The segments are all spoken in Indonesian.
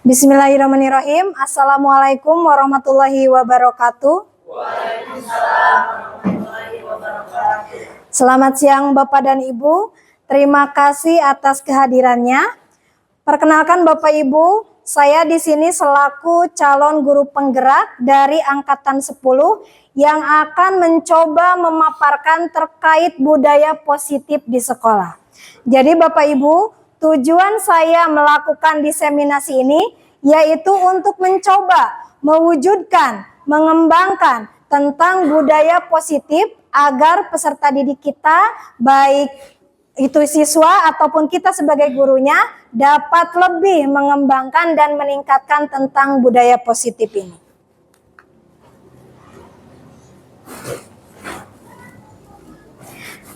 Bismillahirrahmanirrahim. Assalamualaikum warahmatullahi wabarakatuh. Waalaikumsalam warahmatullahi wabarakatuh. Selamat siang Bapak dan Ibu. Terima kasih atas kehadirannya. Perkenalkan Bapak Ibu, saya di sini selaku calon guru penggerak dari angkatan 10 yang akan mencoba memaparkan terkait budaya positif di sekolah. Jadi Bapak Ibu, tujuan saya melakukan diseminasi ini yaitu untuk mencoba mewujudkan, mengembangkan tentang budaya positif agar peserta didik kita, baik itu siswa ataupun kita sebagai gurunya, dapat lebih mengembangkan dan meningkatkan tentang budaya positif ini.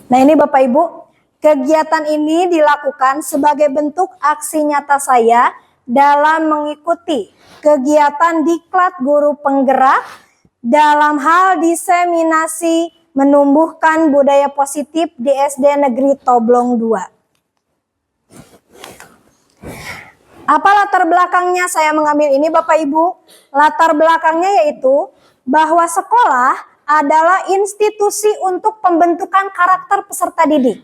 Nah ini Bapak Ibu, kegiatan ini dilakukan sebagai bentuk aksi nyata saya dalam mengikuti kegiatan Diklat Guru Penggerak dalam hal diseminasi menumbuhkan budaya positif di SD Negeri Toblong 2. Apa latar belakangnya saya mengambil ini Bapak Ibu? Latar belakangnya yaitu bahwa sekolah adalah institusi untuk pembentukan karakter peserta didik.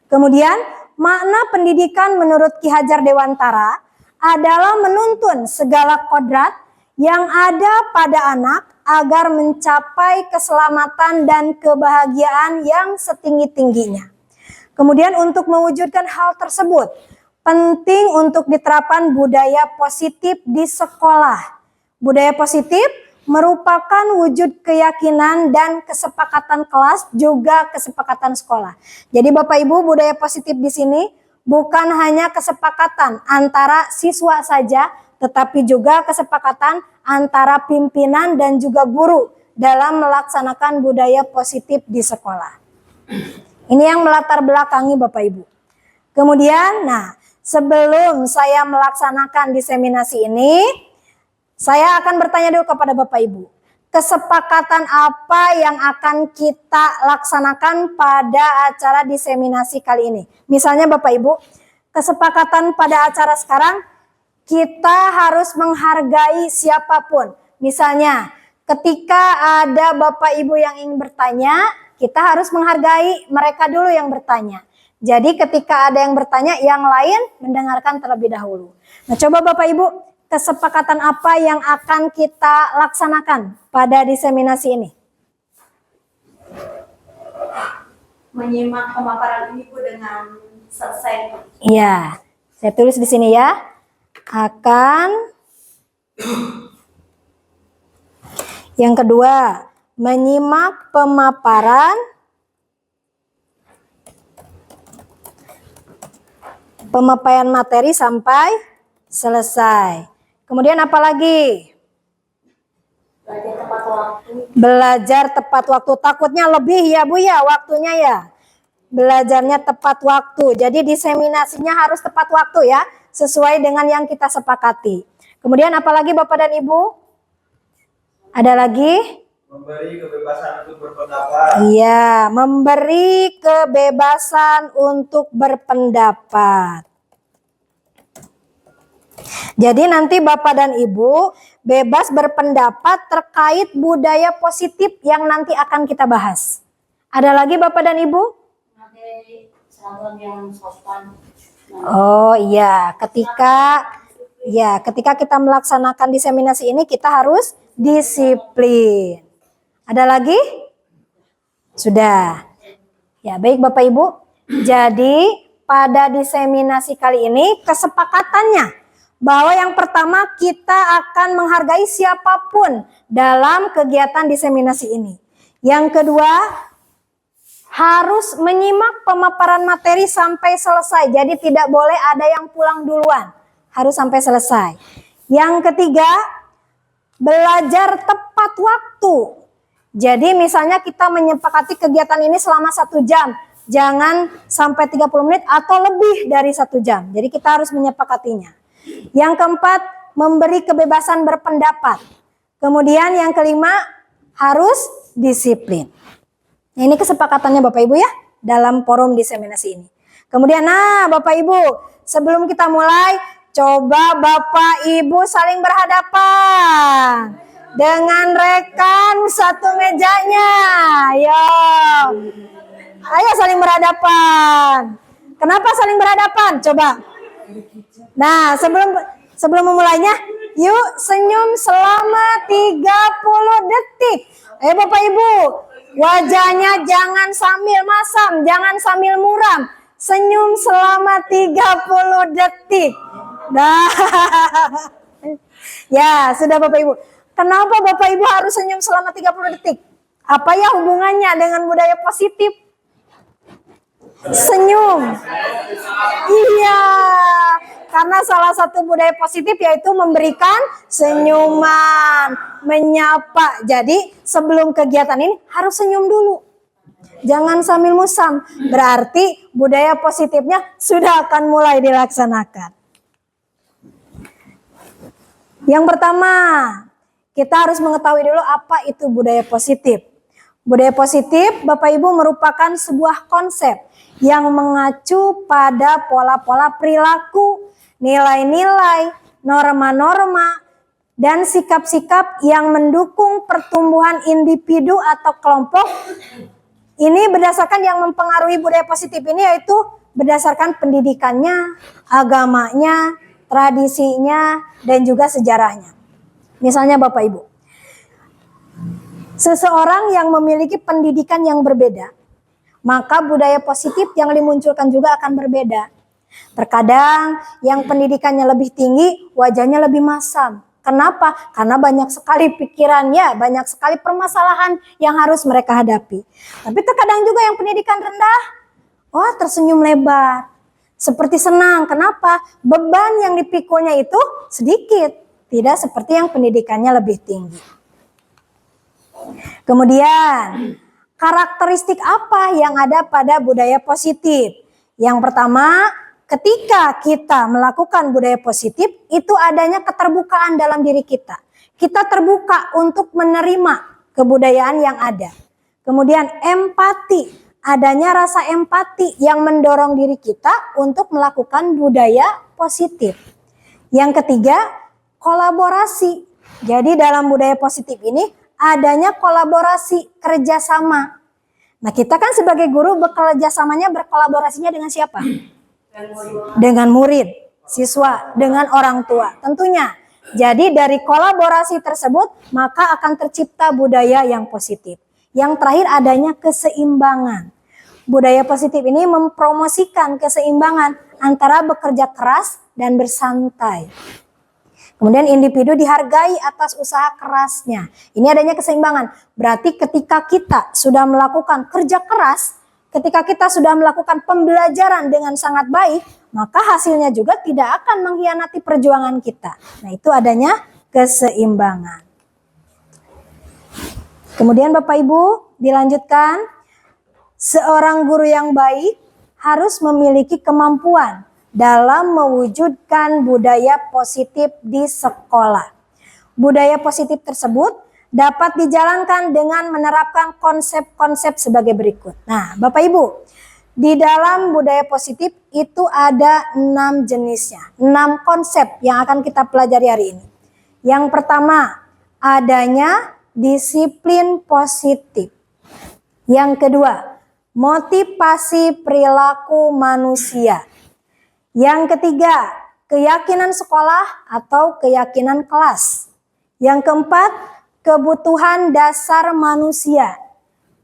Kemudian, makna pendidikan menurut Ki Hajar Dewantara adalah menuntun segala kodrat yang ada pada anak agar mencapai keselamatan dan kebahagiaan yang setinggi-tingginya. Kemudian untuk mewujudkan hal tersebut, penting untuk diterapkan budaya positif di sekolah. Budaya positif merupakan wujud keyakinan dan kesepakatan kelas juga kesepakatan sekolah. Jadi Bapak Ibu, budaya positif di sini bukan hanya kesepakatan antara siswa saja, tetapi juga kesepakatan antara pimpinan dan juga guru dalam melaksanakan budaya positif di sekolah. Ini yang melatar belakangi Bapak Ibu. Kemudian, sebelum saya melaksanakan diseminasi ini, saya akan bertanya dulu kepada Bapak Ibu. Kesepakatan apa yang akan kita laksanakan pada acara diseminasi kali ini? Misalnya Bapak Ibu, kesepakatan pada acara sekarang, kita harus menghargai siapapun. Misalnya, ketika ada Bapak Ibu yang ingin bertanya, kita harus menghargai mereka dulu yang bertanya. Jadi ketika ada yang bertanya, yang lain mendengarkan terlebih dahulu. Nah, coba Bapak Ibu, kesepakatan apa yang akan kita laksanakan pada diseminasi ini? Menyimak pemaparan ini Bu dengan selesai. Iya, saya tulis di sini ya. Akan. Yang kedua, menyimak pemaparan materi sampai selesai. Kemudian apa lagi? Belajar tepat waktu. Belajar tepat waktu. Takutnya lebih ya Bu ya waktunya ya. Belajarnya tepat waktu. Jadi diseminasinya harus tepat waktu ya. Sesuai dengan yang kita sepakati. Kemudian apa lagi Bapak dan Ibu? Ada lagi? Memberi kebebasan untuk berpendapat. Iya, memberi kebebasan untuk berpendapat. Jadi nanti Bapak dan Ibu bebas berpendapat terkait budaya positif yang nanti akan kita bahas. Ada lagi Bapak dan Ibu? Materi seragam yang sopan. Oh iya, ketika kita melaksanakan diseminasi ini kita harus disiplin. Ada lagi? Sudah. Ya, baik Bapak Ibu. Jadi pada diseminasi kali ini kesepakatannya bahwa yang pertama kita akan menghargai siapapun dalam kegiatan diseminasi ini. Yang kedua, harus menyimak pemaparan materi sampai selesai. Jadi tidak boleh ada yang pulang duluan. Harus sampai selesai. Yang ketiga, belajar tepat waktu. Jadi misalnya kita menyepakati kegiatan ini selama 1 jam. Jangan sampai 30 menit atau lebih dari 1 jam. Jadi kita harus menyepakatinya. Yang keempat, memberi kebebasan berpendapat. Kemudian yang kelima, harus disiplin. Ini kesepakatannya Bapak Ibu ya, dalam forum diseminasi ini. Kemudian Bapak Ibu, sebelum kita mulai, Coba Bapak Ibu saling berhadapan dengan rekan satu mejanya. Ayo saling berhadapan. Kenapa saling berhadapan? Coba. Nah, sebelum memulainya, yuk senyum selama 30 detik. Ayo Bapak Ibu, wajahnya jangan sambil masam, jangan sambil muram. Senyum selama 30 detik. Nah, ya sudah Bapak Ibu. Kenapa Bapak Ibu harus senyum selama 30 detik? Apa ya hubungannya dengan budaya positif? Senyum. Iya, karena salah satu budaya positif yaitu memberikan senyuman, menyapa. Jadi sebelum kegiatan ini harus senyum dulu. Jangan sambil musam. Berarti budaya positifnya sudah akan mulai dilaksanakan. Yang pertama, kita harus mengetahui dulu apa itu budaya positif. Budaya positif, Bapak Ibu, merupakan sebuah konsep yang mengacu pada pola-pola perilaku, nilai-nilai, norma-norma, dan sikap-sikap yang mendukung pertumbuhan individu atau kelompok. Ini berdasarkan yang mempengaruhi budaya positif ini yaitu berdasarkan pendidikannya, agamanya, tradisinya, dan juga sejarahnya. Misalnya Bapak Ibu, seseorang yang memiliki pendidikan yang berbeda, maka budaya positif yang dimunculkan juga akan berbeda. Terkadang yang pendidikannya lebih tinggi, wajahnya lebih masam. Kenapa? Karena banyak sekali pikirannya, banyak sekali permasalahan yang harus mereka hadapi. Tapi terkadang juga yang pendidikan rendah, tersenyum lebar. Seperti senang. Kenapa? Beban yang dipikulnya itu sedikit. Tidak seperti yang pendidikannya lebih tinggi. Kemudian, karakteristik apa yang ada pada budaya positif? Yang pertama, ketika kita melakukan budaya positif, itu adanya keterbukaan dalam diri kita. Kita terbuka untuk menerima kebudayaan yang ada. Kemudian empati, adanya rasa empati yang mendorong diri kita untuk melakukan budaya positif. Yang ketiga, kolaborasi. Jadi dalam budaya positif ini adanya kolaborasi, kerjasama. Nah, kita kan sebagai guru berkolaborasinya dengan siapa? Dengan murid, siswa, dengan orang tua tentunya. Jadi dari kolaborasi tersebut maka akan tercipta budaya yang positif. Yang terakhir adanya keseimbangan. Budaya positif ini mempromosikan keseimbangan antara bekerja keras dan bersantai. Kemudian individu dihargai atas usaha kerasnya. Ini adanya keseimbangan. Berarti ketika kita sudah melakukan kerja keras, ketika kita sudah melakukan pembelajaran dengan sangat baik, maka hasilnya juga tidak akan mengkhianati perjuangan kita. Nah, itu adanya keseimbangan. Kemudian Bapak Ibu, dilanjutkan, seorang guru yang baik harus memiliki kemampuan dalam mewujudkan budaya positif di sekolah. Budaya positif tersebut dapat dijalankan dengan menerapkan konsep-konsep sebagai berikut. Nah, Bapak Ibu, di dalam budaya positif itu ada 6 jenisnya, 6 konsep yang akan kita pelajari hari ini. Yang pertama, adanya disiplin positif. Yang kedua, motivasi perilaku manusia. Yang ketiga, keyakinan sekolah atau keyakinan kelas. Yang keempat, kebutuhan dasar manusia.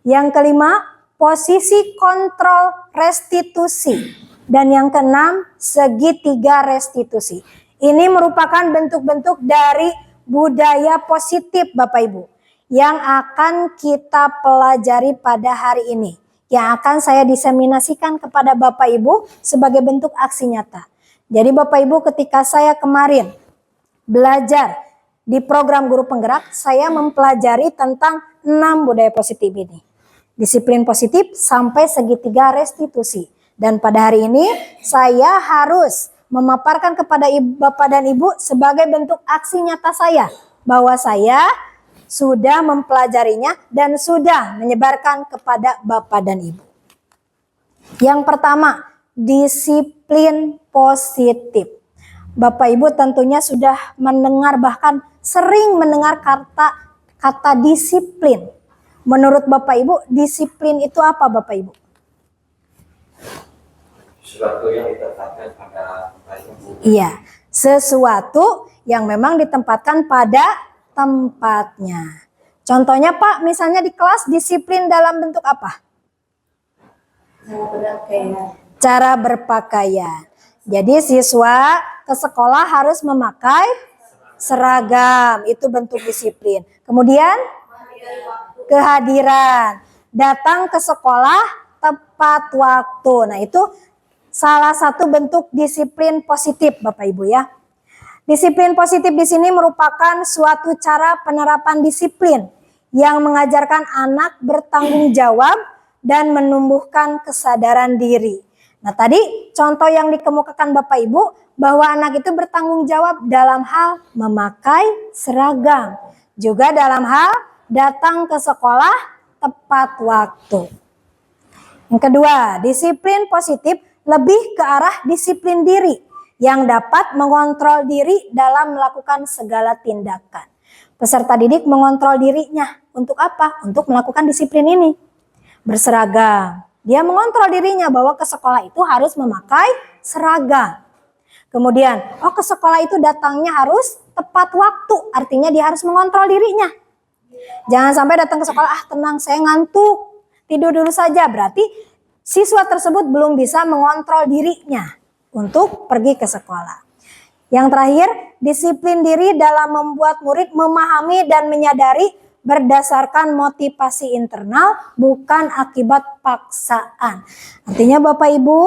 Yang kelima, posisi kontrol restitusi. Dan yang keenam, segitiga restitusi. Ini merupakan bentuk-bentuk dari budaya positif Bapak Ibu yang akan kita pelajari pada hari ini, yang akan saya diseminasikan kepada Bapak Ibu sebagai bentuk aksi nyata. Jadi Bapak Ibu, ketika saya kemarin belajar di program Guru Penggerak, saya mempelajari tentang 6 budaya positif ini. Disiplin positif sampai segitiga restitusi. Dan pada hari ini saya harus memaparkan kepada Bapak dan Ibu sebagai bentuk aksi nyata saya bahwa saya sudah mempelajarinya dan sudah menyebarkan kepada Bapak dan Ibu. Yang pertama, disiplin positif. Bapak Ibu tentunya sudah mendengar, bahkan sering mendengar kata disiplin. Menurut Bapak Ibu, disiplin itu apa Bapak Ibu? Sesuatu yang ditetapkan pada tempatnya. Iya, sesuatu yang memang ditempatkan pada tempatnya. Contohnya Pak, misalnya di kelas disiplin dalam bentuk apa? Cara berpakaian. Jadi siswa ke sekolah harus memakai seragam, itu bentuk disiplin. Kemudian kehadiran, datang ke sekolah tepat waktu. Nah, itu salah satu bentuk disiplin positif Bapak Ibu ya. Disiplin positif di sini merupakan suatu cara penerapan disiplin yang mengajarkan anak bertanggung jawab dan menumbuhkan kesadaran diri. Nah, tadi contoh yang dikemukakan Bapak Ibu bahwa anak itu bertanggung jawab dalam hal memakai seragam, juga dalam hal datang ke sekolah tepat waktu. Yang kedua, disiplin positif lebih ke arah disiplin diri yang dapat mengontrol diri dalam melakukan segala tindakan. Peserta didik mengontrol dirinya untuk apa? Untuk melakukan disiplin ini. Berseragam. Dia mengontrol dirinya bahwa ke sekolah itu harus memakai seragam. Kemudian, ke sekolah itu datangnya harus tepat waktu. Artinya dia harus mengontrol dirinya. Jangan sampai datang ke sekolah, tenang saya ngantuk, tidur dulu saja. Berarti siswa tersebut belum bisa mengontrol dirinya untuk pergi ke sekolah. Yang terakhir, disiplin diri dalam membuat murid memahami dan menyadari berdasarkan motivasi internal, bukan akibat paksaan. Artinya Bapak Ibu,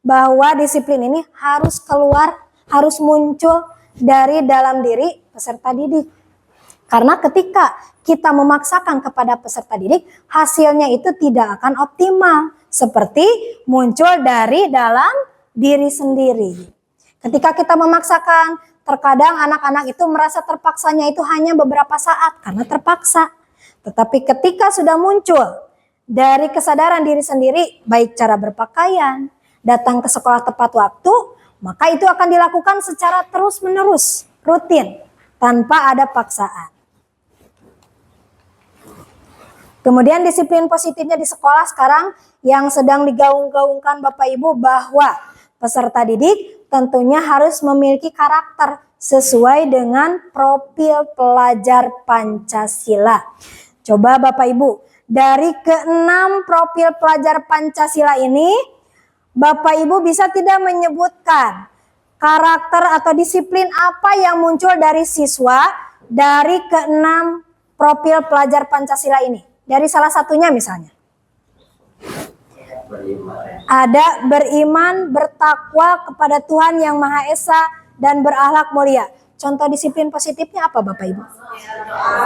bahwa disiplin ini harus keluar, harus muncul dari dalam diri peserta didik. Karena ketika kita memaksakan kepada peserta didik, hasilnya itu tidak akan optimal. Seperti muncul dari dalam diri sendiri. Ketika kita memaksakan, terkadang anak-anak itu merasa terpaksanya itu hanya beberapa saat karena terpaksa. Tetapi ketika sudah muncul dari kesadaran diri sendiri, baik cara berpakaian, datang ke sekolah tepat waktu, maka itu akan dilakukan secara terus-menerus, rutin, tanpa ada paksaan. Kemudian disiplin positifnya di sekolah sekarang yang sedang digaung-gaungkan Bapak Ibu bahwa peserta didik tentunya harus memiliki karakter sesuai dengan profil pelajar Pancasila. Coba Bapak Ibu, dari ke-6 profil pelajar Pancasila ini, Bapak Ibu bisa tidak menyebutkan karakter atau disiplin apa yang muncul dari siswa dari ke-6 profil pelajar Pancasila ini? Dari salah satunya misalnya. Ada beriman, bertakwa kepada Tuhan Yang Maha Esa, dan berakhlak mulia. Contoh disiplin positifnya apa Bapak Ibu?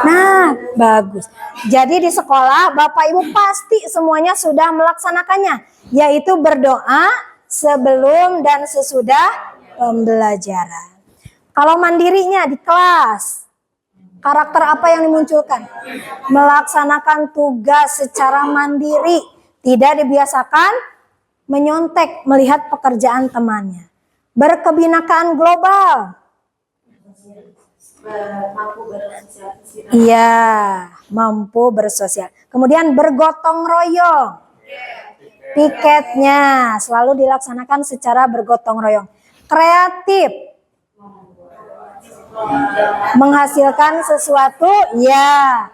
Nah, bagus. Jadi di sekolah Bapak Ibu pasti semuanya sudah melaksanakannya, yaitu berdoa sebelum dan sesudah pembelajaran. Kalau mandirinya di kelas, karakter apa yang dimunculkan? Melaksanakan tugas secara mandiri, tidak dibiasakan menyontek melihat pekerjaan temannya. Berkebinakaan global. Mampu bersosialisasi. Iya, mampu bersosial. Kemudian bergotong royong. Piketnya selalu dilaksanakan secara bergotong royong. Kreatif. Menghasilkan sesuatu, ya.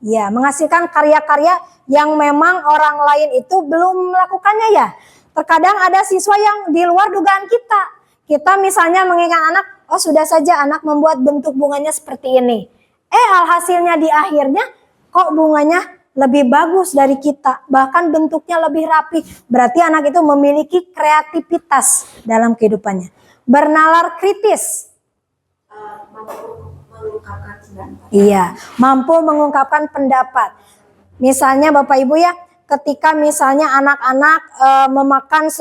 Ya, menghasilkan karya-karya yang memang orang lain itu belum melakukannya ya. Terkadang ada siswa yang di luar dugaan kita. Kita misalnya mengingat anak, sudah saja anak membuat bentuk bunganya seperti ini. Alhasilnya di akhirnya kok bunganya lebih bagus dari kita. Bahkan bentuknya lebih rapi. Berarti anak itu memiliki kreativitas dalam kehidupannya. Bernalar kritis. Mampu mengungkapkan pendapat. Iya, mampu mengungkapkan pendapat. Misalnya Bapak Ibu ya, ketika misalnya anak-anak memakan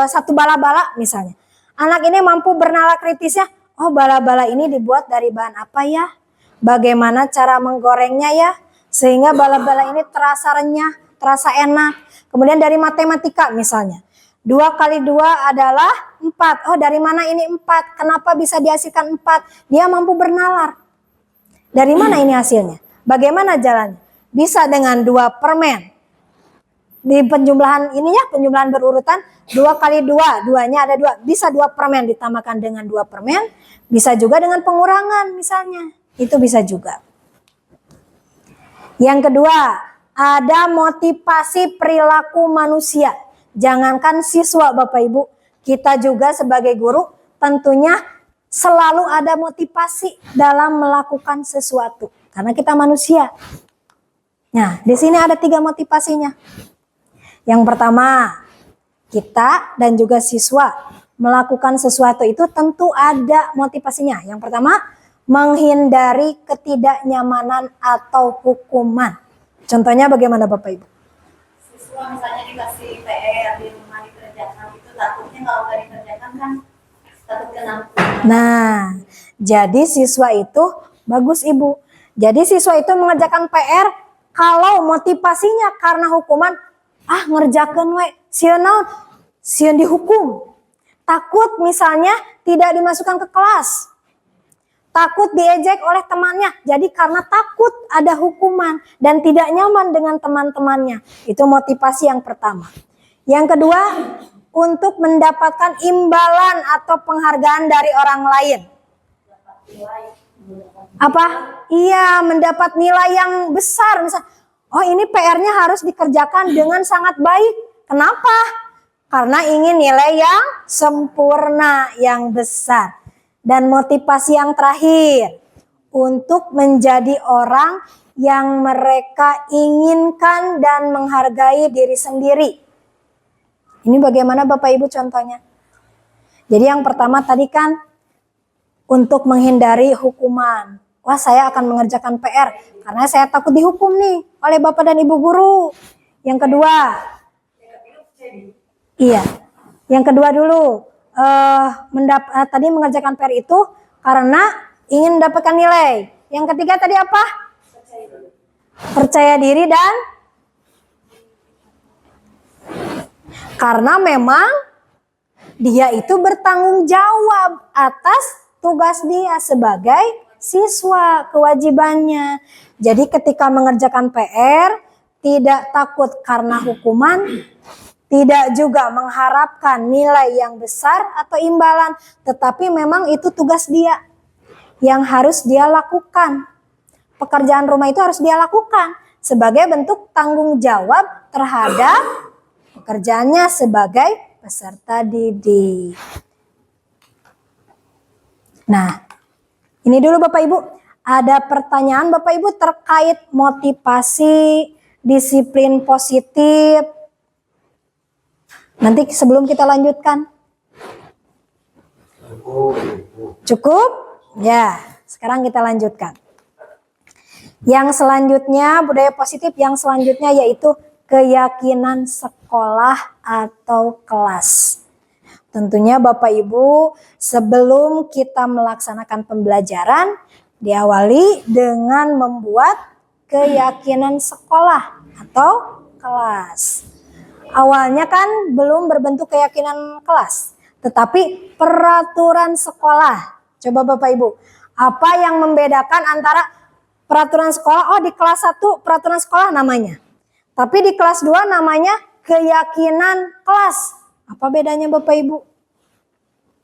satu bala-bala misalnya. Anak ini mampu bernalar kritisnya, bala-bala ini dibuat dari bahan apa ya? Bagaimana cara menggorengnya ya? Sehingga bala-bala ini terasa renyah, terasa enak. Kemudian dari matematika misalnya. 2 kali 2 adalah 4. Oh, dari mana ini 4? Kenapa bisa dihasilkan 4? Dia mampu bernalar. Dari mana ini hasilnya? Bagaimana jalannya? Bisa dengan 2 permen. Di penjumlahan ini ya, penjumlahan berurutan 2 kali 2, 2-nya ada 2. Bisa 2 permen ditambahkan dengan 2 permen. Bisa juga dengan pengurangan misalnya. Itu bisa juga. Yang kedua, ada motivasi perilaku manusia. Jangankan siswa Bapak Ibu, kita juga sebagai guru tentunya selalu ada motivasi dalam melakukan sesuatu. Karena kita manusia. Nah, di sini ada 3 motivasinya. Yang pertama, kita dan juga siswa melakukan sesuatu itu tentu ada motivasinya. Yang pertama, menghindari ketidaknyamanan atau hukuman. Contohnya bagaimana Bapak Ibu? Siswa misalnya dikasih PR di rumah dikerjakan, itu takutnya kalau nggak dikerjakan kan takut kena hukuman. Nah, jadi siswa itu bagus Ibu. Jadi siswa itu mengerjakan PR kalau motivasinya karena hukuman, ngerjakan we, sieun dihukum. Takut misalnya tidak dimasukkan ke kelas. Takut diejek oleh temannya. Jadi karena takut ada hukuman dan tidak nyaman dengan teman-temannya. Itu motivasi yang pertama. Yang kedua, untuk mendapatkan imbalan atau penghargaan dari orang lain. Apa? Iya, mendapat nilai yang besar. Misal, oh ini PR-nya harus dikerjakan dengan sangat baik. Kenapa? Karena ingin nilai yang sempurna, yang besar. Dan motivasi yang terakhir, untuk menjadi orang yang mereka inginkan dan menghargai diri sendiri. Ini bagaimana Bapak Ibu contohnya? Jadi yang pertama tadi kan untuk menghindari hukuman. Wah, saya akan mengerjakan PR karena saya takut dihukum nih oleh Bapak dan Ibu guru. Yang kedua, iya. Yang kedua dulu, tadi mengerjakan PR itu karena ingin mendapatkan nilai. Yang ketiga tadi apa? Percaya diri dan karena memang dia itu bertanggung jawab atas tugas dia sebagai siswa, kewajibannya. Jadi ketika mengerjakan PR, tidak takut karena hukuman, tidak juga mengharapkan nilai yang besar atau imbalan, tetapi memang itu tugas dia yang harus dia lakukan. Pekerjaan rumah itu harus dia lakukan sebagai bentuk tanggung jawab terhadap pekerjaannya sebagai peserta didik. Nah, ini dulu Bapak Ibu. Ada pertanyaan Bapak Ibu terkait motivasi, disiplin positif. Nanti sebelum kita lanjutkan. Cukup? Ya, sekarang kita lanjutkan. Yang selanjutnya, budaya positif yang selanjutnya yaitu keyakinan sekolah atau kelas. Tentunya Bapak Ibu, sebelum kita melaksanakan pembelajaran, diawali dengan membuat keyakinan sekolah atau kelas. Awalnya kan belum berbentuk keyakinan kelas, tetapi peraturan sekolah. Coba Bapak Ibu, apa yang membedakan antara peraturan sekolah? Oh, di kelas 1 peraturan sekolah namanya. Tapi di kelas 2 namanya keyakinan kelas. Apa bedanya Bapak Ibu?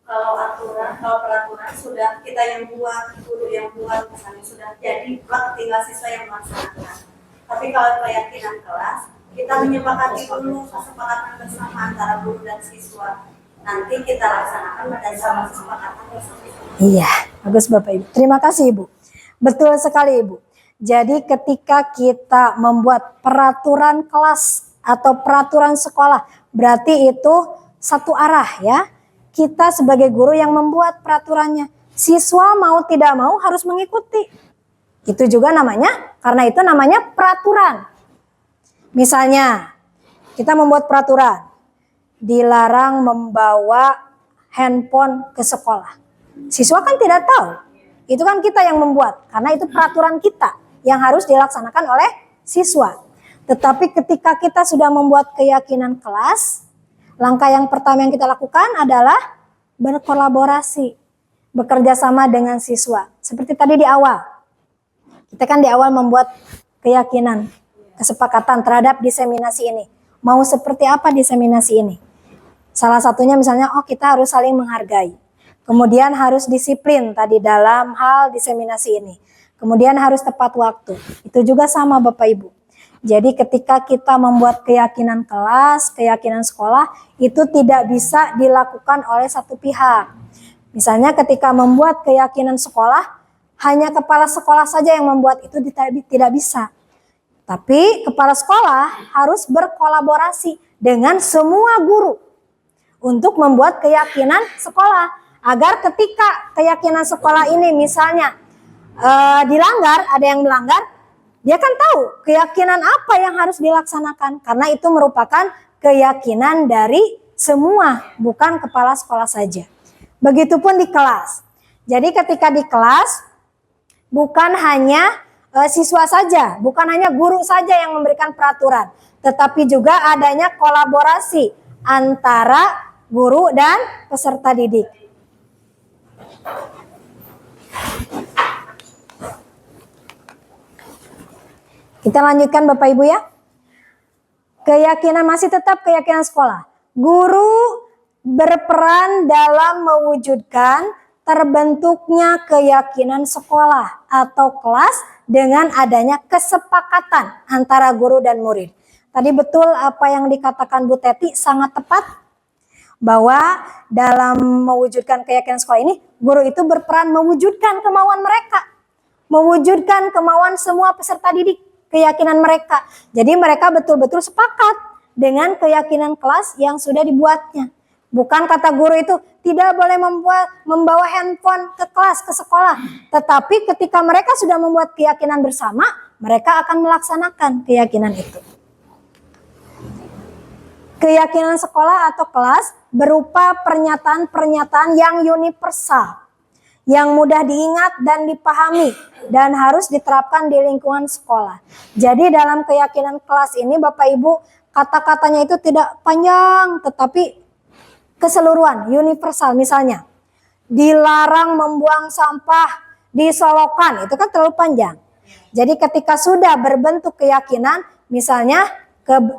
Kalau peraturan sudah kita yang buat, guru yang buat, misalnya sudah jadi, tinggal siswa yang melaksanakan. Tapi kalau keyakinan kelas, kita menyepakati dulu kesepakatan bersama antara guru dan siswa. Nanti kita laksanakan berdasarkan kesepakatan bersama. Iya, bagus Bapak Ibu. Terima kasih Ibu. Betul sekali Ibu. Jadi ketika kita membuat peraturan kelas atau peraturan sekolah, berarti itu satu arah ya. Kita sebagai guru yang membuat peraturannya. Siswa mau tidak mau harus mengikuti. Itu juga namanya, karena itu namanya peraturan. Misalnya, kita membuat peraturan. Dilarang membawa handphone ke sekolah. Siswa kan tidak tahu. Itu kan kita yang membuat. Karena itu peraturan kita yang harus dilaksanakan oleh siswa. Tetapi ketika kita sudah membuat keyakinan kelas, langkah yang pertama yang kita lakukan adalah berkolaborasi, bekerja sama dengan siswa. Seperti tadi di awal, kita kan di awal membuat keyakinan, kesepakatan terhadap diseminasi ini. Mau seperti apa diseminasi ini? Salah satunya misalnya, kita harus saling menghargai. Kemudian harus disiplin tadi dalam hal diseminasi ini. Kemudian harus tepat waktu. Itu juga sama Bapak Ibu. Jadi ketika kita membuat keyakinan kelas, keyakinan sekolah, itu tidak bisa dilakukan oleh satu pihak. Misalnya ketika membuat keyakinan sekolah, hanya kepala sekolah saja yang membuat itu tidak bisa. Tapi kepala sekolah harus berkolaborasi dengan semua guru untuk membuat keyakinan sekolah. Agar ketika keyakinan sekolah ini misalnya dilanggar, ada yang melanggar, dia kan tahu keyakinan apa yang harus dilaksanakan. Karena itu merupakan keyakinan dari semua, bukan kepala sekolah saja. Begitupun di kelas. Jadi ketika di kelas, bukan hanya siswa saja, bukan hanya guru saja yang memberikan peraturan. Tetapi juga adanya kolaborasi antara guru dan peserta didik. Kita lanjutkan Bapak Ibu ya. Keyakinan masih tetap keyakinan sekolah. Guru berperan dalam mewujudkan terbentuknya keyakinan sekolah atau kelas dengan adanya kesepakatan antara guru dan murid. Tadi betul apa yang dikatakan Bu Teti, sangat tepat. Bahwa dalam mewujudkan keyakinan sekolah ini, guru itu berperan mewujudkan kemauan mereka. Mewujudkan kemauan semua peserta didik. Keyakinan mereka. Jadi mereka betul-betul sepakat dengan keyakinan kelas yang sudah dibuatnya. Bukan kata guru itu tidak boleh membawa handphone ke kelas, ke sekolah. Tetapi ketika mereka sudah membuat keyakinan bersama, mereka akan melaksanakan keyakinan itu. Keyakinan sekolah atau kelas berupa pernyataan-pernyataan yang universal, yang mudah diingat dan dipahami, dan harus diterapkan di lingkungan sekolah. Jadi dalam keyakinan kelas ini Bapak Ibu, kata-katanya itu tidak panjang, tetapi keseluruhan, universal. Misalnya, dilarang membuang sampah di solokan, itu kan terlalu panjang. Jadi ketika sudah berbentuk keyakinan, misalnya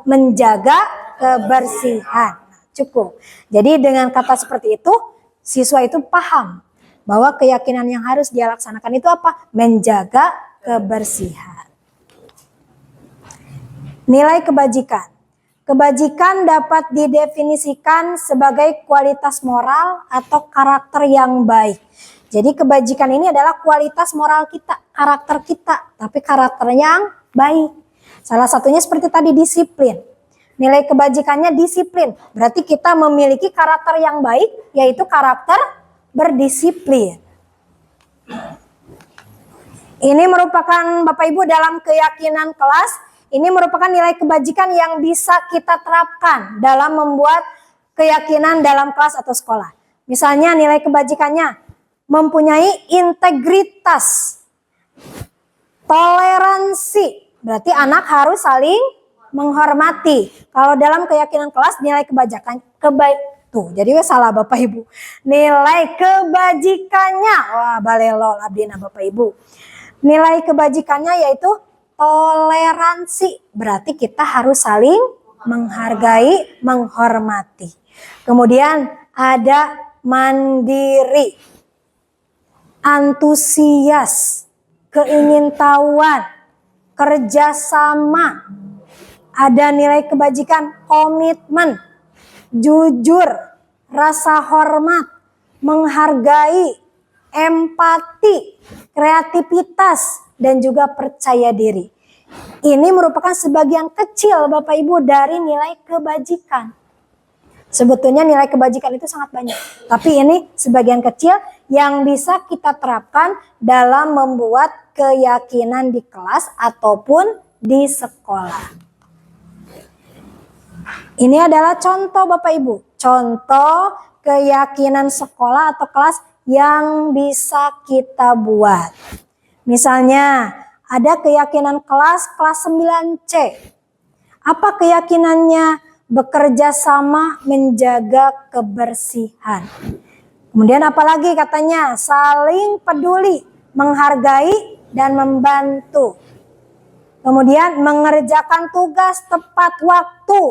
menjaga kebersihan, cukup. Jadi dengan kata seperti itu, siswa itu paham bahwa keyakinan yang harus dia laksanakan itu apa? Menjaga kebersihan. Nilai kebajikan. Kebajikan dapat didefinisikan sebagai kualitas moral atau karakter yang baik. Jadi kebajikan ini adalah kualitas moral kita, karakter kita, tapi karakter yang baik. Salah satunya seperti tadi, disiplin. Nilai kebajikannya disiplin. Berarti kita memiliki karakter yang baik, yaitu karakter berdisiplin. Ini merupakan Bapak Ibu dalam keyakinan kelas, ini merupakan nilai kebajikan yang bisa kita terapkan dalam membuat keyakinan dalam kelas atau sekolah. Misalnya nilai kebajikannya mempunyai integritas, toleransi, berarti anak harus saling menghormati. Kalau dalam keyakinan kelas nilai kebajikan tuh, jadi salah Bapak Ibu. Nilai kebajikannya, wah balelol abdina Bapak Ibu. Nilai kebajikannya yaitu toleransi. Berarti kita harus saling menghargai, menghormati. Kemudian ada mandiri, antusias, keingintahuan, kerjasama. Ada nilai kebajikan komitmen, jujur, rasa hormat, menghargai, empati, kreativitas, dan juga percaya diri. Ini merupakan sebagian kecil Bapak Ibu dari nilai kebajikan. Sebetulnya nilai kebajikan itu sangat banyak. Tapi ini sebagian kecil yang bisa kita terapkan dalam membuat keyakinan di kelas ataupun di sekolah. Ini adalah contoh Bapak Ibu, contoh keyakinan sekolah atau kelas yang bisa kita buat. Misalnya ada keyakinan kelas 9C. Apa keyakinannya? Bekerja sama menjaga kebersihan. Kemudian apalagi katanya? Saling peduli, menghargai, dan membantu. Kemudian mengerjakan tugas tepat waktu.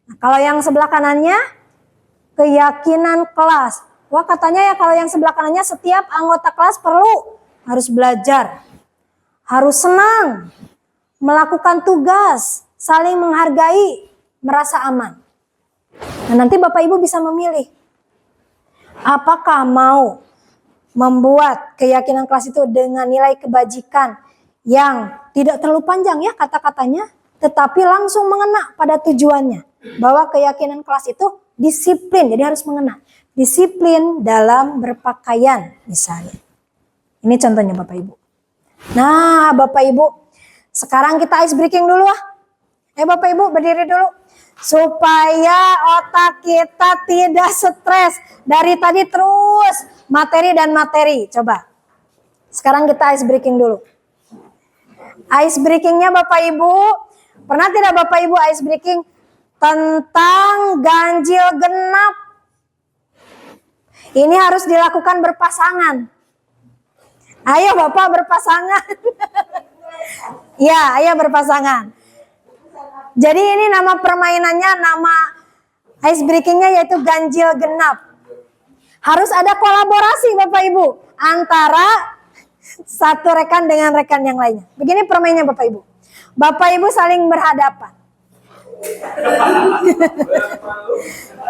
Nah, kalau yang sebelah kanannya, keyakinan kelas. Wah, katanya ya kalau yang sebelah kanannya setiap anggota kelas harus belajar, harus senang, melakukan tugas, saling menghargai, merasa aman. Nah, nanti Bapak Ibu bisa memilih. Apakah mau membuat keyakinan kelas itu dengan nilai kebajikan yang tidak terlalu panjang ya kata-katanya, tetapi langsung mengena pada tujuannya. Bahwa keyakinan kelas itu disiplin, jadi harus mengena. Disiplin dalam berpakaian misalnya. Ini contohnya Bapak Ibu. Nah Bapak Ibu, sekarang kita ice breaking dulu ah. Bapak Ibu berdiri dulu. Supaya otak kita tidak stres. Dari tadi terus materi dan materi. Coba. Sekarang kita ice breaking dulu. Ice breakingnya Bapak Ibu. Pernah tidak Bapak Ibu ice breaking tentang ganjil genap? Ini harus dilakukan berpasangan. Ayo Bapak berpasangan. Ya, ayo berpasangan. Jadi ini nama permainannya, nama ice breakingnya yaitu ganjil genap. Harus ada kolaborasi Bapak Ibu antara satu rekan dengan rekan yang lainnya. Begini permainannya Bapak Ibu. Bapak Ibu saling berhadapan.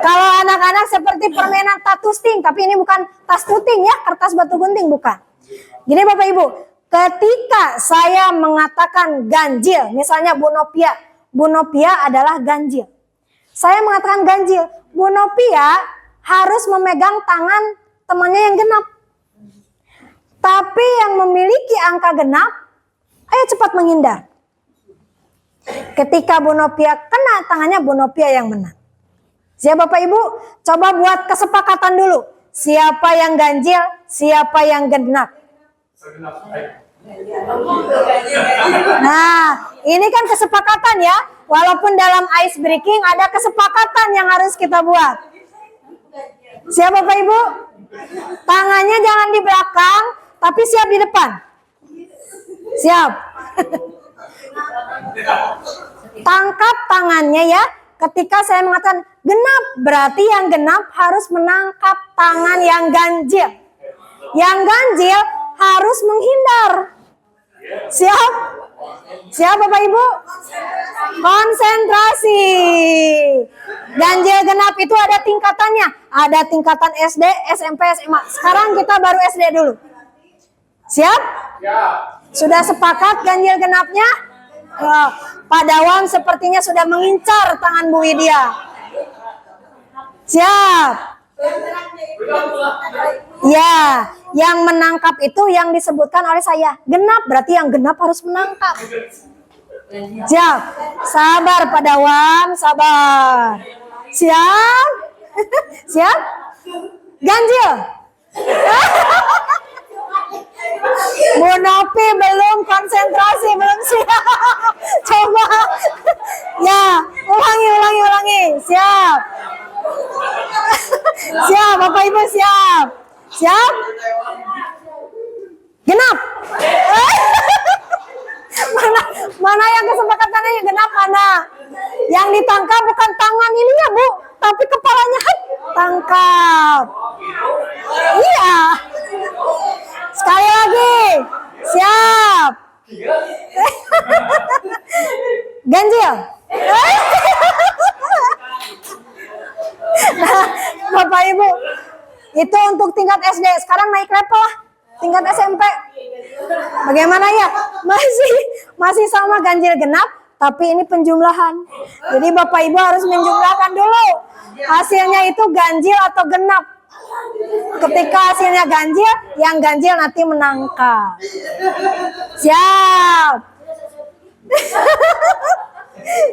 Kalau anak-anak seperti permainan tatusting, tapi ini bukan tas tuting ya, kertas batu gunting bukan. Gini Bapak Ibu, ketika saya mengatakan ganjil, misalnya Bu Nopia adalah ganjil. Saya mengatakan ganjil, Bu Nopia harus memegang tangan temannya yang genap. Tapi yang memiliki angka genap, ayo cepat menghindar. Ketika Bu Nopia kena tangannya, Bu Nopia yang menang. Siap Bapak Ibu? Coba buat kesepakatan dulu. Siapa yang ganjil, siapa yang genap. Nah, ini kan kesepakatan ya. Walaupun dalam ice breaking ada kesepakatan yang harus kita buat. Siap Bapak Ibu? Tangannya jangan di belakang, tapi siap di depan. Siap. Tangkap tangannya ya. Ketika saya mengatakan genap, berarti yang genap harus menangkap tangan yang ganjil. Yang ganjil harus menghindar. Siap? Siap Bapak Ibu? Konsentrasi. Ganjil genap itu ada tingkatannya. Ada tingkatan SD, SMP, SMA. Sekarang kita baru SD dulu. Siap? Sudah sepakat ganjil genapnya? Pak Dawan sepertinya sudah mengincar tangan Bu Widya. Siap? Ya, yang menangkap itu yang disebutkan oleh saya. Genap, berarti yang genap harus menangkap. Siap? Sabar Pak Dawan, sabar. Siap? Siap? Ganjil? Bu Nopi belum konsentrasi, belum siap. Coba. Ya, ulangi. Siap. Siap, Bapak Ibu siap. Siap? Genap. Mana yang kesepakatannya yang genap mana? Yang ditangkap bukan tangan ini ya Bu, tapi kepalanya. Tangkap. Iya. Sekali lagi. Siap. Ganjil. Nah, Bapak Ibu, itu untuk tingkat SD. Sekarang naik level lah, tingkat SMP. Bagaimana ya? Masih sama ganjil genap, tapi ini penjumlahan. Jadi Bapak Ibu harus menjumlahkan dulu. Hasilnya itu ganjil atau genap. Ketika hasilnya ganjil, yang ganjil nanti menangkap. Siap.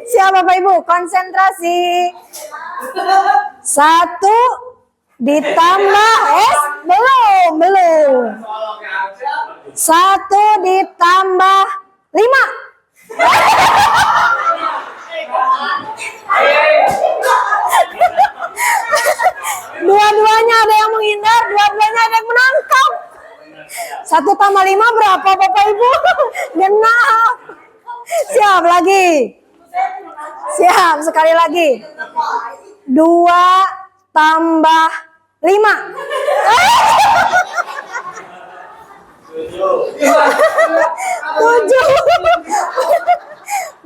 Siap Bapak Ibu, konsentrasi. 1 ditambah belum. 1 ditambah 5. Dua-duanya ada yang menghindar, 1 tambah 5 berapa Bapak Ibu? Genap. Siap lagi. Siap, sekali lagi. 2 tambah 5. 7.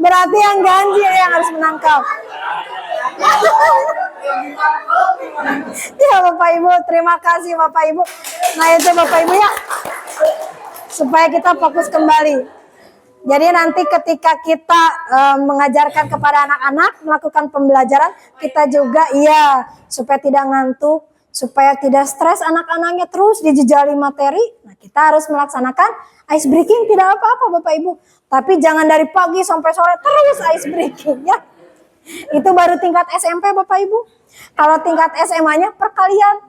Berarti yang ganjil yang harus menangkap. Ya Bapak Ibu, terima kasih Bapak Ibu. Nah itu Bapak Ibu ya, supaya kita fokus kembali. Jadi nanti ketika kita mengajarkan kepada anak-anak melakukan pembelajaran, kita juga supaya tidak ngantuk, supaya tidak stres anak-anaknya terus dijejali materi. Nah kita harus melaksanakan ice breaking, tidak apa-apa Bapak Ibu. Tapi jangan dari pagi sampai sore terus ice breaking ya. Itu baru tingkat SMP Bapak Ibu. Kalau tingkat SMA-nya perkalian.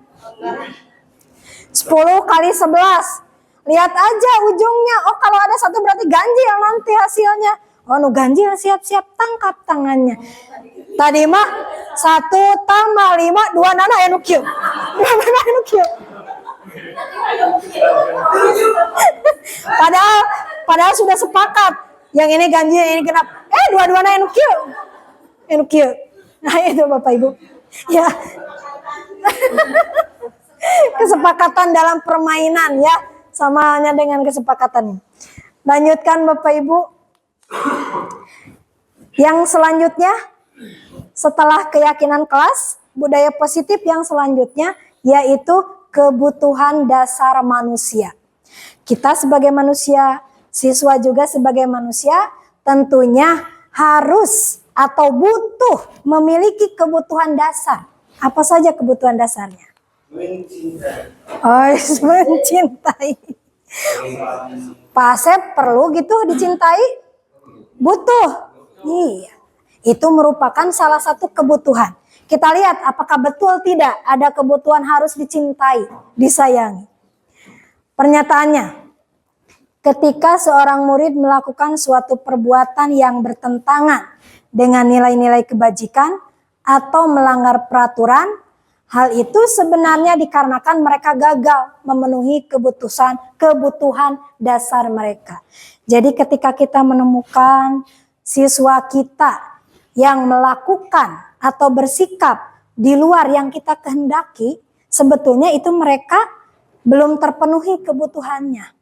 10 kali 11. Lihat aja ujungnya. Oh kalau ada 1 berarti ganjil nanti hasilnya. Oh nu ganjil, siap-siap tangkap tangannya. Tadi mah 1 tambah 5 2 nana anu kieu. 2 nana anu kieu. Padahal sudah sepakat. Yang ini ganjil, yang ini genap. Dua-duanya anu kieu. Anu kieu. Nah itu Bapak Ibu. Ya. Kesepakatan dalam permainan ya. Samanya dengan kesepakatan. Lanjutkan Bapak Ibu. Yang selanjutnya, setelah keyakinan kelas, budaya positif yang selanjutnya yaitu kebutuhan dasar manusia. Kita sebagai manusia, siswa juga sebagai manusia, tentunya harus atau butuh memiliki kebutuhan dasar. Apa saja kebutuhan dasarnya? Mencintai. Oh, mencintai. Pak Asep perlu gitu dicintai? Butuh. Iya. Itu merupakan salah satu kebutuhan. Kita lihat apakah betul tidak ada kebutuhan harus dicintai, disayangi. Pernyataannya, ketika seorang murid melakukan suatu perbuatan yang bertentangan dengan nilai-nilai kebajikan atau melanggar peraturan, hal itu sebenarnya dikarenakan mereka gagal memenuhi kebutuhan dasar mereka. Jadi ketika kita menemukan siswa kita yang melakukan atau bersikap di luar yang kita kehendaki, sebetulnya itu mereka belum terpenuhi kebutuhannya.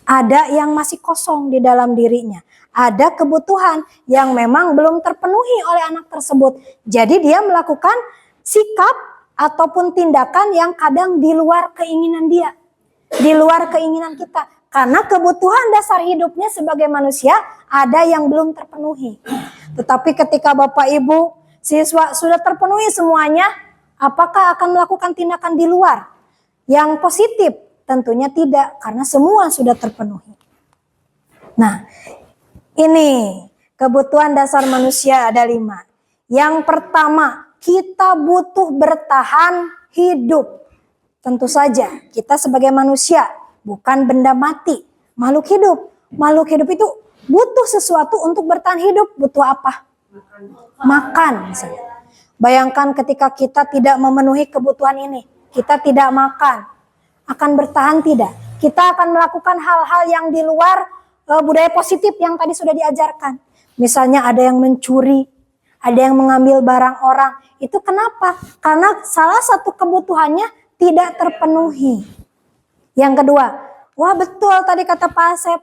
Ada yang masih kosong di dalam dirinya. Ada kebutuhan yang memang belum terpenuhi oleh anak tersebut. Jadi dia melakukan sikap ataupun tindakan yang kadang di luar keinginan dia. Di luar keinginan kita. Karena kebutuhan dasar hidupnya sebagai manusia ada yang belum terpenuhi. Tetapi ketika Bapak Ibu siswa sudah terpenuhi semuanya, apakah akan melakukan tindakan di luar yang positif? Tentunya tidak, karena semua sudah terpenuhi. Nah, ini kebutuhan dasar manusia ada 5. Yang pertama, kita butuh bertahan hidup. Tentu saja, kita sebagai manusia bukan benda mati, makhluk hidup. Makhluk hidup itu butuh sesuatu untuk bertahan hidup. Butuh apa? Makan misalnya. Bayangkan ketika kita tidak memenuhi kebutuhan ini, kita tidak makan, akan bertahan tidak? Kita akan melakukan hal-hal yang di luar budaya positif yang tadi sudah diajarkan. Misalnya ada yang mencuri, ada yang mengambil barang orang. Itu kenapa? Karena salah satu kebutuhannya tidak terpenuhi. Yang kedua, wah betul tadi kata Pak Asep,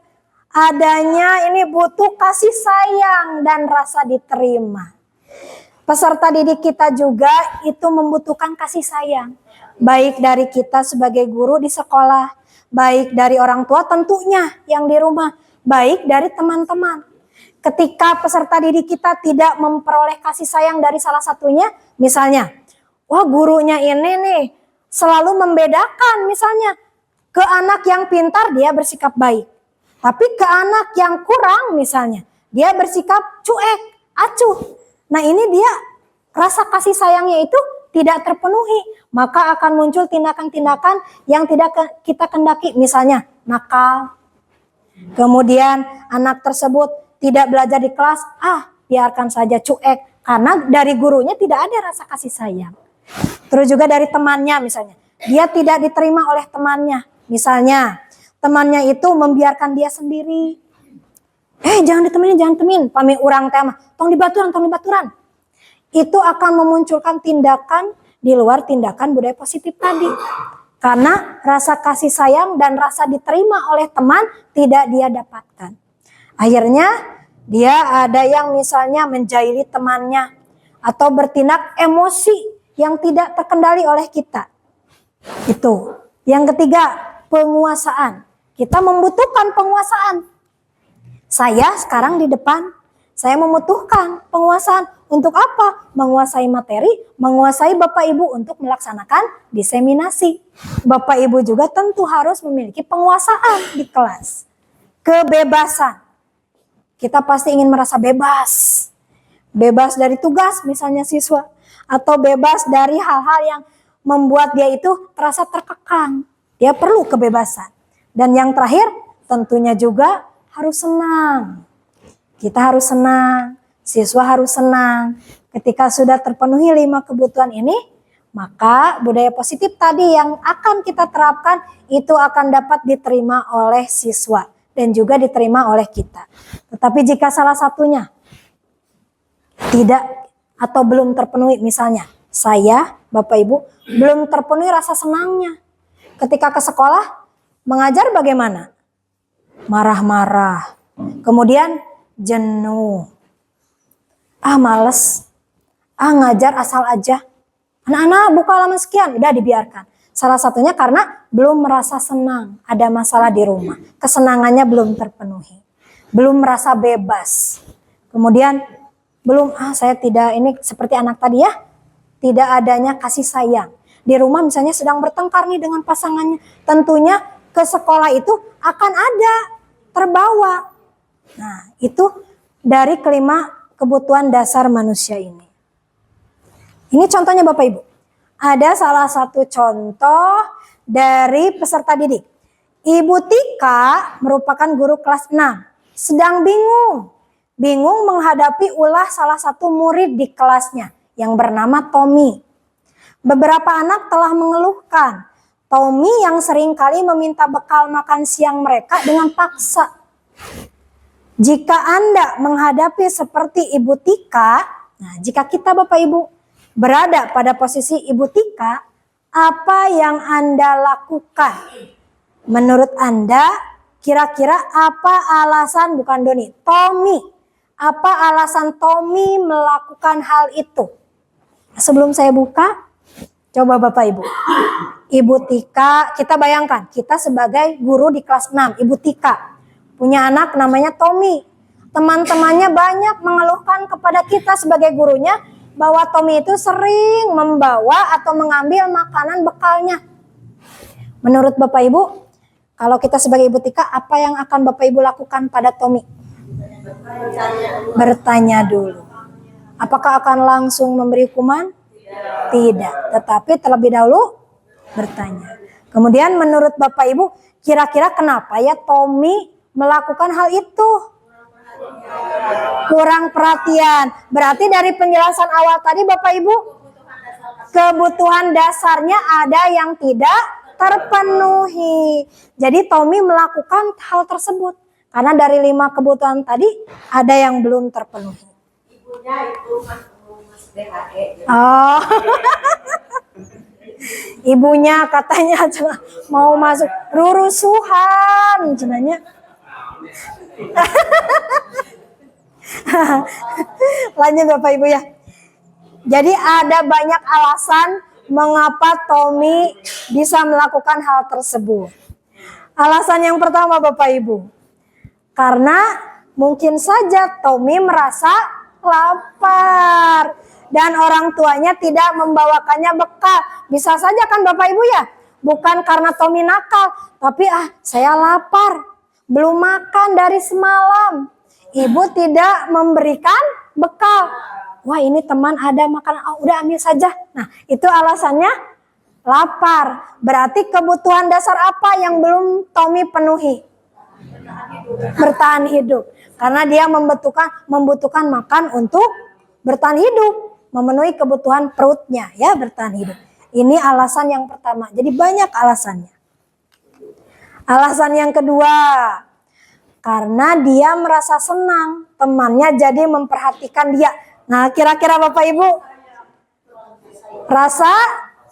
adanya ini butuh kasih sayang dan rasa diterima. Peserta didik kita juga itu membutuhkan kasih sayang. Baik dari kita sebagai guru di sekolah, baik dari orang tua tentunya yang di rumah, baik dari teman-teman. Ketika peserta didik kita tidak memperoleh kasih sayang dari salah satunya, misalnya, wah gurunya ini nih selalu membedakan misalnya, ke anak yang pintar dia bersikap baik. Tapi ke anak yang kurang misalnya, dia bersikap cuek, acuh. Nah ini dia rasa kasih sayangnya itu tidak terpenuhi. Maka akan muncul tindakan-tindakan yang tidak kita kendaki. Misalnya nakal. Kemudian anak tersebut tidak belajar di kelas, biarkan saja cuek. Karena dari gurunya tidak ada rasa kasih sayang. Terus juga dari temannya misalnya. dia tidak diterima oleh temannya. Misalnya, temannya itu membiarkan dia sendiri. Jangan ditemenin, pami urang teh mah, tong dibaturan. Itu akan memunculkan tindakan di luar tindakan budaya positif tadi. Karena rasa kasih sayang dan rasa diterima oleh teman tidak dia dapatkan. Akhirnya dia ada yang misalnya menjahili temannya atau bertindak emosi yang tidak terkendali oleh kita. Itu. Yang ketiga, penguasaan. Kita membutuhkan penguasaan. Saya sekarang di depan, saya membutuhkan penguasaan. Untuk apa? Menguasai materi, menguasai Bapak Ibu untuk melaksanakan diseminasi. Bapak Ibu juga tentu harus memiliki penguasaan di kelas. Kebebasan. Kita pasti ingin merasa bebas. Bebas dari tugas misalnya siswa. Atau bebas dari hal-hal yang membuat dia itu terasa terkekang. Dia perlu kebebasan. Dan yang terakhir tentunya juga harus senang. Kita harus senang, siswa harus senang. Ketika sudah terpenuhi 5 kebutuhan ini, maka budaya positif tadi yang akan kita terapkan itu akan dapat diterima oleh siswa dan juga diterima oleh kita. Tetapi jika salah satunya tidak atau belum terpenuhi, misalnya saya, Bapak Ibu, belum terpenuhi rasa senangnya. Ketika ke sekolah, mengajar bagaimana? Marah-marah, kemudian jenuh, males, ngajar asal aja. Anak-anak buka halaman sekian, udah dibiarkan. Salah satunya karena belum merasa senang, ada masalah di rumah, kesenangannya belum terpenuhi, belum merasa bebas. Kemudian belum, saya tidak, ini seperti anak tadi ya, tidak adanya kasih sayang. Di rumah misalnya sedang bertengkar nih dengan pasangannya, tentunya ke sekolah itu akan ada terbawa. Nah, itu dari kelima kebutuhan dasar manusia ini. Ini contohnya Bapak Ibu. Ada salah satu contoh dari peserta didik. Ibu Tika merupakan guru kelas 6. Sedang bingung menghadapi ulah salah satu murid di kelasnya yang bernama Tommy. Beberapa anak telah mengeluhkan Tommy yang seringkali meminta bekal makan siang mereka dengan paksa. Jika Anda menghadapi seperti Ibu Tika, nah jika kita Bapak Ibu berada pada posisi Ibu Tika, apa yang Anda lakukan? Menurut Anda, kira-kira apa alasan, bukan Doni, Tommy, apa alasan Tommy melakukan hal itu? Sebelum saya buka, coba Bapak Ibu. Ibu Tika, kita bayangkan, kita sebagai guru di kelas 6, Ibu Tika punya anak namanya Tommy. Teman-temannya banyak mengeluhkan kepada kita sebagai gurunya bahwa Tommy itu sering membawa atau mengambil makanan bekalnya. Menurut Bapak Ibu, kalau kita sebagai Ibu Tika, apa yang akan Bapak Ibu lakukan pada Tommy? Bertanya dulu. Apakah akan langsung memberi hukuman? Tidak, tetapi terlebih dahulu bertanya. Kemudian menurut Bapak Ibu, kira-kira kenapa ya Tommy melakukan hal itu? Kurang perhatian. Berarti dari penjelasan awal tadi Bapak Ibu, kebutuhan dasarnya ada yang tidak terpenuhi. Jadi Tommy melakukan hal tersebut karena dari 5 kebutuhan tadi ada yang belum terpenuhi. Ibunya itu masuk DHE. Oh. Ibunya katanya mau masuk rurusuhan cenanya. Lanjut Bapak Ibu ya. Jadi ada banyak alasan mengapa Tommy bisa melakukan hal tersebut. Alasan yang pertama Bapak Ibu, karena mungkin saja Tommy merasa lapar dan orang tuanya tidak membawakannya bekal. Bisa saja kan Bapak Ibu ya, bukan karena Tommy nakal, tapi saya lapar, belum makan dari semalam. Ibu tidak memberikan bekal. Wah ini teman ada makanan, udah ambil saja. Nah itu alasannya lapar. Berarti kebutuhan dasar apa yang belum Tommy penuhi? Bertahan hidup. Karena dia membutuhkan makan untuk bertahan hidup. Memenuhi kebutuhan perutnya ya, bertahan hidup. Ini alasan yang pertama. Jadi banyak alasannya. Alasan yang kedua, karena dia merasa senang temannya jadi memperhatikan dia. Nah, kira-kira Bapak Ibu, rasa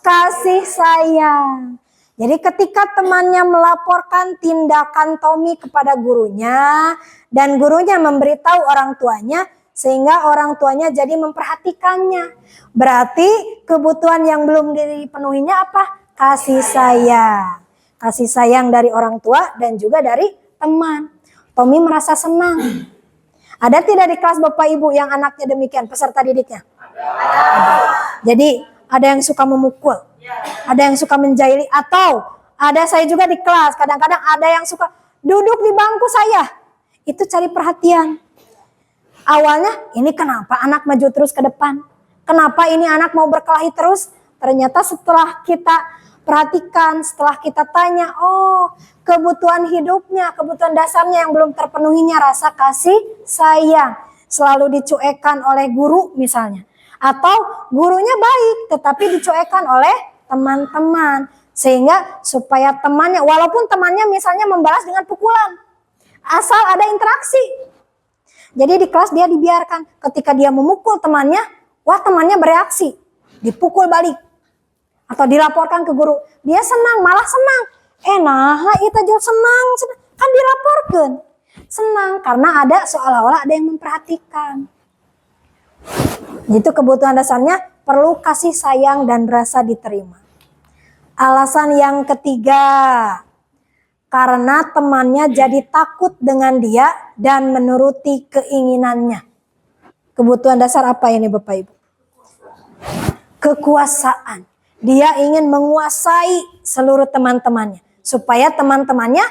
kasih sayang. Jadi ketika temannya melaporkan tindakan Tommy kepada gurunya dan gurunya memberitahu orang tuanya, sehingga orang tuanya jadi memperhatikannya. Berarti kebutuhan yang belum dipenuhinya apa? Kasih sayang. Kasih sayang dari orang tua dan juga dari teman. Tommy merasa senang. Ada tidak di kelas Bapak Ibu yang anaknya demikian, peserta didiknya? Ada. Jadi ada yang suka memukul, ada yang suka menjahili, atau ada saya juga di kelas, kadang-kadang ada yang suka duduk di bangku saya. Itu cari perhatian. Awalnya ini kenapa anak maju terus ke depan? Kenapa ini anak mau berkelahi terus? Ternyata setelah kita perhatikan, setelah kita tanya, oh kebutuhan hidupnya, kebutuhan dasarnya yang belum terpenuhinya rasa kasih sayang. Selalu dicuekan oleh guru misalnya. Atau gurunya baik tetapi dicuekan oleh teman-teman. Sehingga supaya temannya, walaupun temannya misalnya membalas dengan pukulan. Asal ada interaksi. Jadi di kelas dia dibiarkan. Ketika dia memukul temannya, wah temannya bereaksi. Dipukul balik. Atau dilaporkan ke guru. Dia senang, malah senang. Nah itu juga senang. Kan dilaporkan. Senang karena ada seolah-olah ada yang memperhatikan. Itu kebutuhan dasarnya perlu kasih sayang dan rasa diterima. Alasan yang ketiga. Karena temannya jadi takut dengan dia dan menuruti keinginannya. Kebutuhan dasar apa ini Bapak Ibu? Kekuasaan. Dia ingin menguasai seluruh teman-temannya. Supaya teman-temannya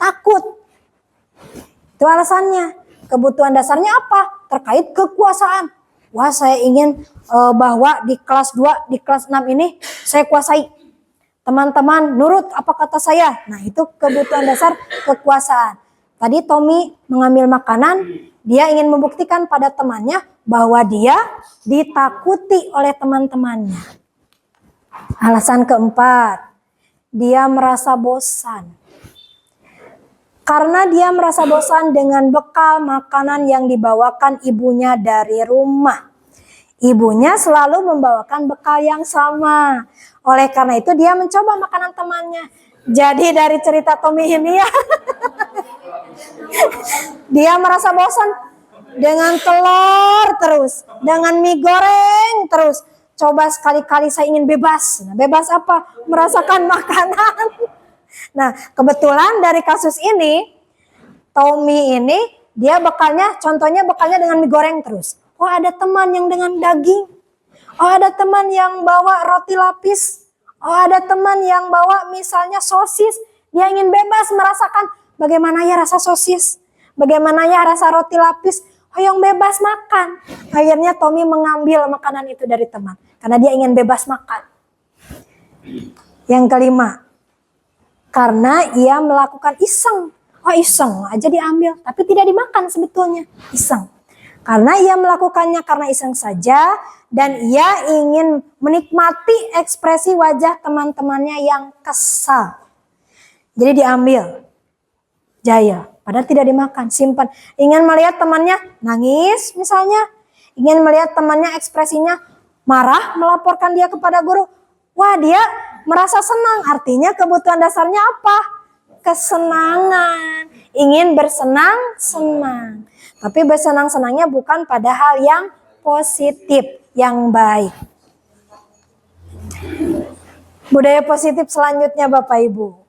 takut. Itu alasannya. Kebutuhan dasarnya apa? Terkait kekuasaan. Wah saya ingin bahwa di kelas 2, di kelas 6 ini saya kuasai. Teman-teman nurut apa kata saya. Nah itu kebutuhan dasar kekuasaan. Tadi Tommy mengambil makanan. Dia ingin membuktikan pada temannya bahwa dia ditakuti oleh teman-temannya. Alasan keempat, dia merasa bosan. Karena dia merasa bosan dengan bekal makanan yang dibawakan ibunya dari rumah. Ibunya selalu membawakan bekal yang sama. Oleh karena itu dia mencoba makanan temannya. Jadi dari cerita Tommy ini ya, dia merasa bosan dengan telur terus, dengan mie goreng terus. Coba sekali-kali saya ingin bebas. Nah, bebas apa? Merasakan makanan. Nah, kebetulan dari kasus ini, Tommy ini, dia bekalnya, contohnya bekalnya dengan mie goreng terus. Oh ada teman yang dengan daging. Oh ada teman yang bawa roti lapis. Oh ada teman yang bawa misalnya sosis. Dia ingin bebas merasakan bagaimana ya rasa sosis. Bagaimana ya rasa roti lapis. Oh yang bebas makan. Akhirnya Tommy mengambil makanan itu dari teman. Karena dia ingin bebas makan. Yang kelima. Karena ia melakukan iseng. Oh iseng aja diambil. Tapi tidak dimakan sebetulnya. Iseng. Karena ia melakukannya karena iseng saja. Dan ia ingin menikmati ekspresi wajah teman-temannya yang kesal. Jadi diambil. Jaya. Padahal tidak dimakan, simpan. Ingin melihat temannya nangis misalnya. Ingin melihat temannya ekspresinya marah, melaporkan dia kepada guru. Wah dia merasa senang, artinya kebutuhan dasarnya apa? Kesenangan. Ingin bersenang-senang. Tapi bersenang-senangnya bukan pada hal yang positif, yang baik. Budaya positif selanjutnya Bapak Ibu.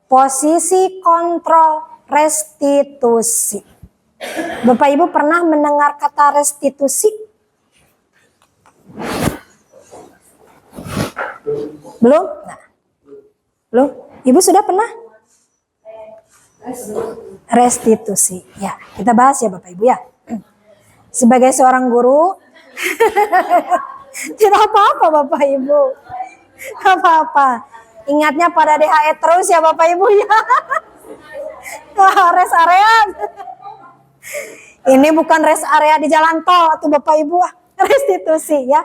Posisi kontrol restitusi. Bapak Ibu pernah mendengar kata restitusi? Belum? Nah, belum? Ibu sudah pernah? Restitusi. Ya, kita bahas ya Bapak Ibu ya. Sebagai seorang guru, tidak apa-apa Bapak Ibu. Tidak apa-apa. Ingatnya pada DHE terus ya Bapak Ibu ya. Rest area. Ini bukan rest area di jalan tol atau Bapak Ibu. Restitusi ya.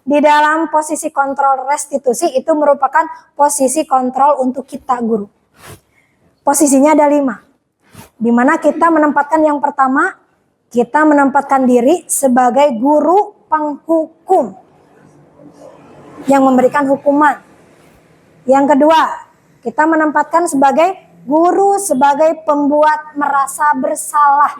di dalam posisi kontrol restitusi itu merupakan posisi kontrol untuk kita guru. Posisinya ada 5. Di mana kita menempatkan yang pertama, kita menempatkan diri sebagai guru penghukum yang memberikan hukuman. Yang kedua, kita menempatkan sebagai guru sebagai pembuat merasa bersalah.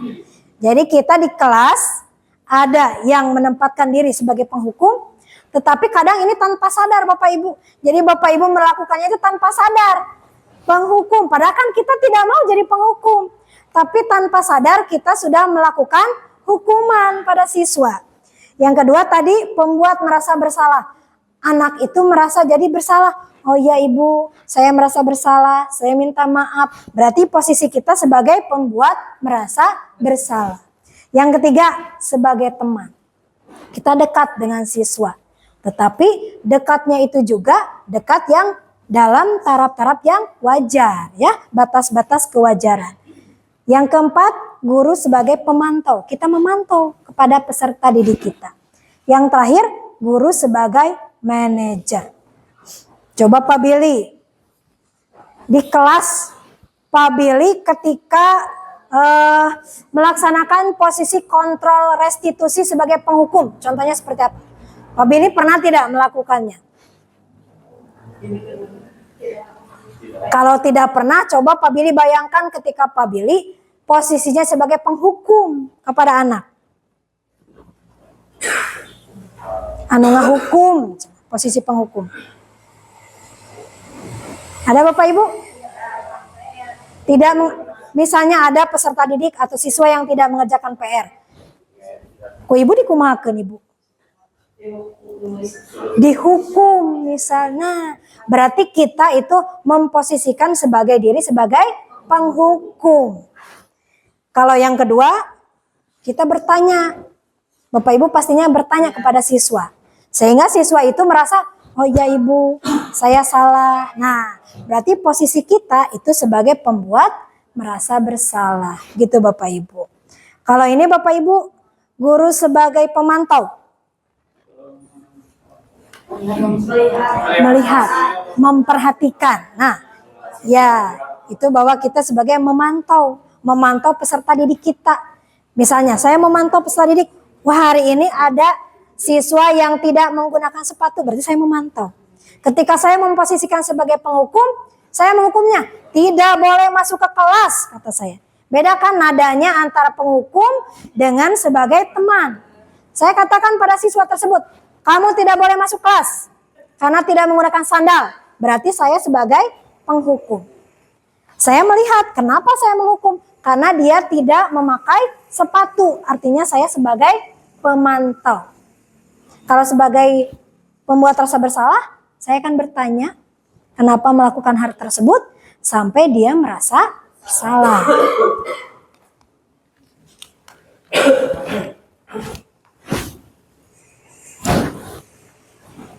Jadi kita di kelas ada yang menempatkan diri sebagai penghukum, tetapi kadang ini tanpa sadar Bapak Ibu. Jadi Bapak Ibu melakukannya itu tanpa sadar. Penghukum, padahal kan kita tidak mau jadi penghukum. Tapi tanpa sadar kita sudah melakukan hukuman pada siswa. Yang kedua tadi pembuat merasa bersalah. Anak itu merasa jadi bersalah. Oh ya Ibu, saya merasa bersalah, saya minta maaf. Berarti posisi kita sebagai pembuat merasa bersalah. Yang ketiga, sebagai teman. Kita dekat dengan siswa. Tetapi dekatnya itu juga dekat yang dalam taraf-taraf yang wajar, ya, batas-batas kewajaran. Yang keempat, guru sebagai pemantau. Kita memantau kepada peserta didik kita. Yang terakhir, guru sebagai manajer. Coba Pak Billy, di kelas Pak Billy ketika melaksanakan posisi kontrol restitusi sebagai penghukum, contohnya seperti apa? Pak Billy pernah tidak melakukannya? Kalau tidak pernah, coba Pak Billy bayangkan ketika Pak Billy posisinya sebagai penghukum kepada anak. Anu ngahukum, posisi penghukum. Ada Bapak Ibu? Tidak, misalnya ada peserta didik atau siswa yang tidak mengerjakan PR. Ku Ibu dikumahakeun Ibu? Dihukum misalnya. Berarti kita itu memposisikan sebagai diri sebagai penghukum. Kalau yang kedua, kita bertanya. Bapak Ibu pastinya bertanya kepada siswa. Sehingga siswa itu merasa, oh ya Ibu, saya salah. Nah, berarti posisi kita itu sebagai pembuat merasa bersalah. Gitu Bapak Ibu. Kalau ini Bapak Ibu, guru sebagai pemantau. Melihat, memperhatikan. Nah, ya, itu bahwa kita sebagai memantau peserta didik kita. Misalnya, saya memantau peserta didik. Wah, hari ini ada siswa yang tidak menggunakan sepatu, berarti saya memantau. Ketika saya memposisikan sebagai penghukum, saya menghukumnya. Tidak boleh masuk ke kelas, kata saya. Bedakan nadanya antara penghukum dengan sebagai teman. Saya katakan pada siswa tersebut, kamu tidak boleh masuk kelas karena tidak menggunakan sandal. Berarti saya sebagai penghukum. Saya melihat kenapa saya menghukum. Karena dia tidak memakai sepatu. Artinya saya sebagai pemantau. Kalau sebagai pembuat rasa bersalah, saya akan bertanya kenapa melakukan hal tersebut sampai dia merasa bersalah.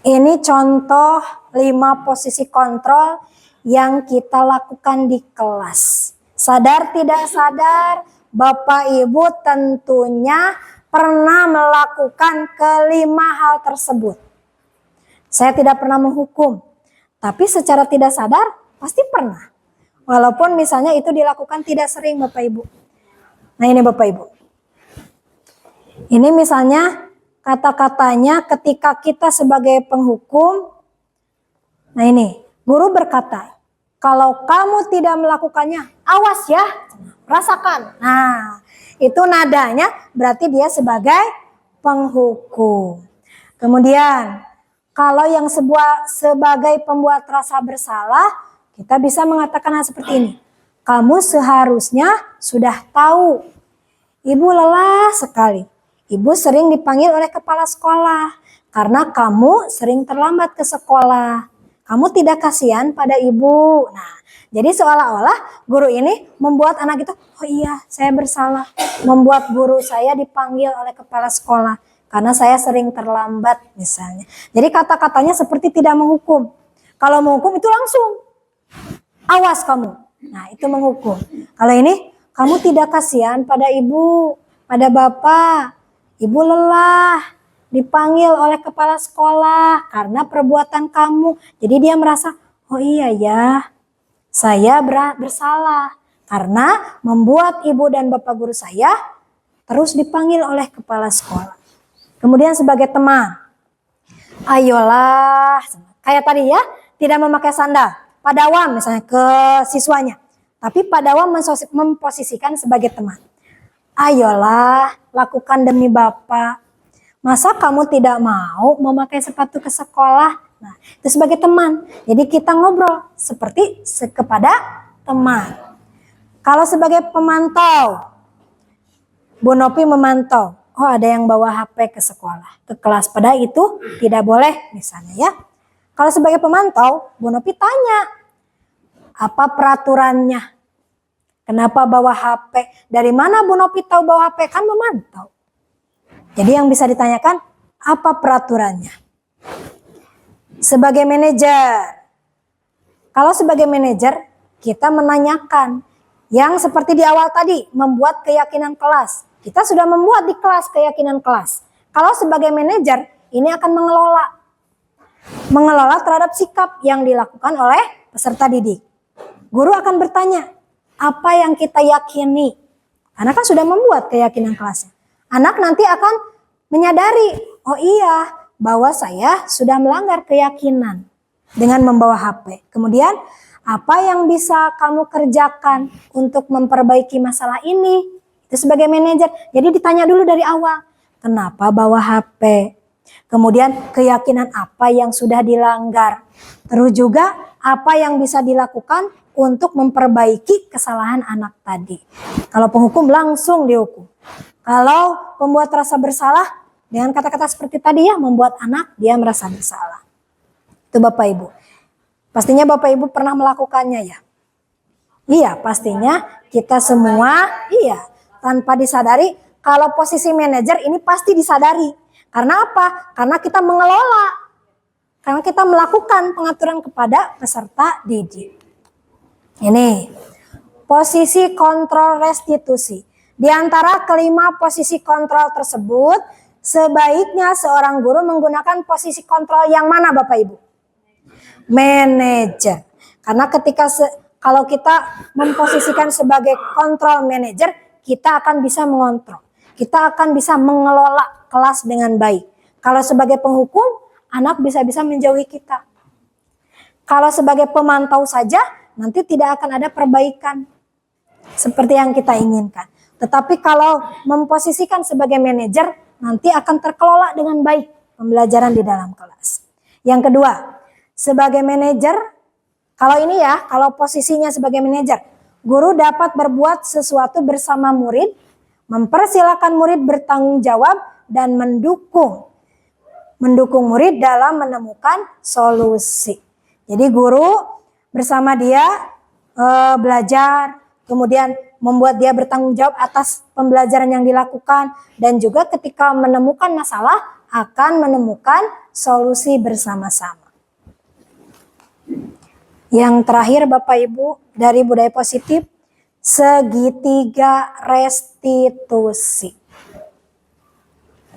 Ini contoh 5 posisi kontrol yang kita lakukan di kelas. Sadar tidak sadar, Bapak Ibu tentunya pernah melakukan kelima hal tersebut. Saya tidak pernah menghukum, tapi secara tidak sadar pasti pernah. Walaupun misalnya itu dilakukan tidak sering Bapak Ibu. Nah ini Bapak Ibu. Ini misalnya kata-katanya ketika kita sebagai penghukum. Nah ini, guru berkata, kalau kamu tidak melakukannya, awas ya, rasakan. Nah, itu nadanya berarti dia sebagai penghukum. Kemudian, kalau yang sebagai pembuat rasa bersalah, kita bisa mengatakan hal seperti ini. Kamu seharusnya sudah tahu, Ibu lelah sekali. Ibu sering dipanggil oleh kepala sekolah karena kamu sering terlambat ke sekolah. Kamu tidak kasihan pada ibu. Nah, jadi seolah-olah guru ini membuat anak itu, oh iya saya bersalah. Membuat guru saya dipanggil oleh kepala sekolah karena saya sering terlambat misalnya. Jadi kata-katanya seperti tidak menghukum. Kalau menghukum itu langsung, awas kamu. Nah itu menghukum. Kalau ini, kamu tidak kasihan pada ibu, pada bapak. Ibu lelah dipanggil oleh kepala sekolah karena perbuatan kamu. Jadi dia merasa, oh iya ya, saya bersalah karena membuat ibu dan bapak guru saya terus dipanggil oleh kepala sekolah. Kemudian sebagai teman, ayolah, kayak tadi ya, tidak memakai sandal. Pak Dawam misalnya ke siswanya. Tapi Pak Dawam memposisikan sebagai teman. Ayolah, lakukan demi Bapak. Masa kamu tidak mau memakai sepatu ke sekolah? Nah, itu sebagai teman. Jadi kita ngobrol seperti kepada teman. Kalau sebagai pemantau, Bu Nopi memantau. Oh, ada yang bawa HP ke sekolah, ke kelas. Padahal itu tidak boleh misalnya ya. Kalau sebagai pemantau, Bu Nopi tanya, apa peraturannya? Kenapa bawa HP? Dari mana Bu Nopi tahu bawa HP? Kan memantau. Jadi yang bisa ditanyakan, apa peraturannya? Sebagai manajer. Kalau sebagai manajer, kita menanyakan. Yang seperti di awal tadi, membuat keyakinan kelas. Kita sudah membuat di kelas keyakinan kelas. Kalau sebagai manajer, ini akan mengelola. Mengelola terhadap sikap yang dilakukan oleh peserta didik. Guru akan bertanya, apa yang kita yakini? Karena kan sudah membuat keyakinan kelasnya. Anak nanti akan menyadari, oh iya, bahwa saya sudah melanggar keyakinan dengan membawa HP. Kemudian, apa yang bisa kamu kerjakan untuk memperbaiki masalah ini? Itu sebagai manajer. Jadi ditanya dulu dari awal, kenapa bawa HP? Kemudian keyakinan apa yang sudah dilanggar. Terus juga apa yang bisa dilakukan untuk memperbaiki kesalahan anak tadi. Kalau penghukum langsung dihukum. Kalau pembuat rasa bersalah dengan kata-kata seperti tadi ya, membuat anak dia merasa bersalah. Itu Bapak Ibu. Pastinya Bapak Ibu pernah melakukannya ya. Iya, pastinya kita semua iya. Tanpa disadari, kalau posisi manajer ini pasti disadari. Karena apa? Karena kita mengelola. Karena kita melakukan pengaturan kepada peserta didik. Ini posisi kontrol restitusi. Di antara kelima posisi kontrol tersebut, sebaiknya seorang guru menggunakan posisi kontrol yang mana Bapak Ibu? Manajer. Karena ketika kalau kita memposisikan sebagai kontrol manajer, kita akan bisa mengontrol. Kita akan bisa mengelola kelas dengan baik. Kalau sebagai penghukum, anak bisa-bisa menjauhi kita. Kalau sebagai pemantau saja, nanti tidak akan ada perbaikan seperti yang kita inginkan. Tetapi kalau memposisikan sebagai manajer, nanti akan terkelola dengan baik pembelajaran di dalam kelas. Yang kedua, sebagai manajer, kalau ini ya, kalau posisinya sebagai manajer, guru dapat berbuat sesuatu bersama murid, mempersilahkan murid bertanggung jawab, dan mendukung murid dalam menemukan solusi. Jadi guru bersama dia belajar, kemudian membuat dia bertanggung jawab atas pembelajaran yang dilakukan, dan juga ketika menemukan masalah akan menemukan solusi bersama-sama. Yang terakhir Bapak Ibu dari budaya positif, segitiga restitusi.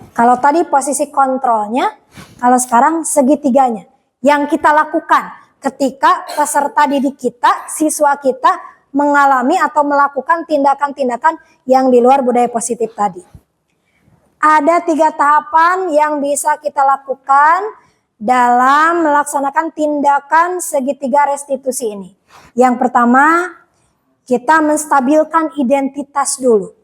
Kalau tadi posisi kontrolnya, kalau sekarang segitiganya. Yang kita lakukan ketika peserta didik kita, siswa kita mengalami atau melakukan tindakan-tindakan yang di luar budaya positif tadi. Ada 3 tahapan yang bisa kita lakukan dalam melaksanakan tindakan segitiga restitusi ini. Yang pertama, kita menstabilkan identitas dulu.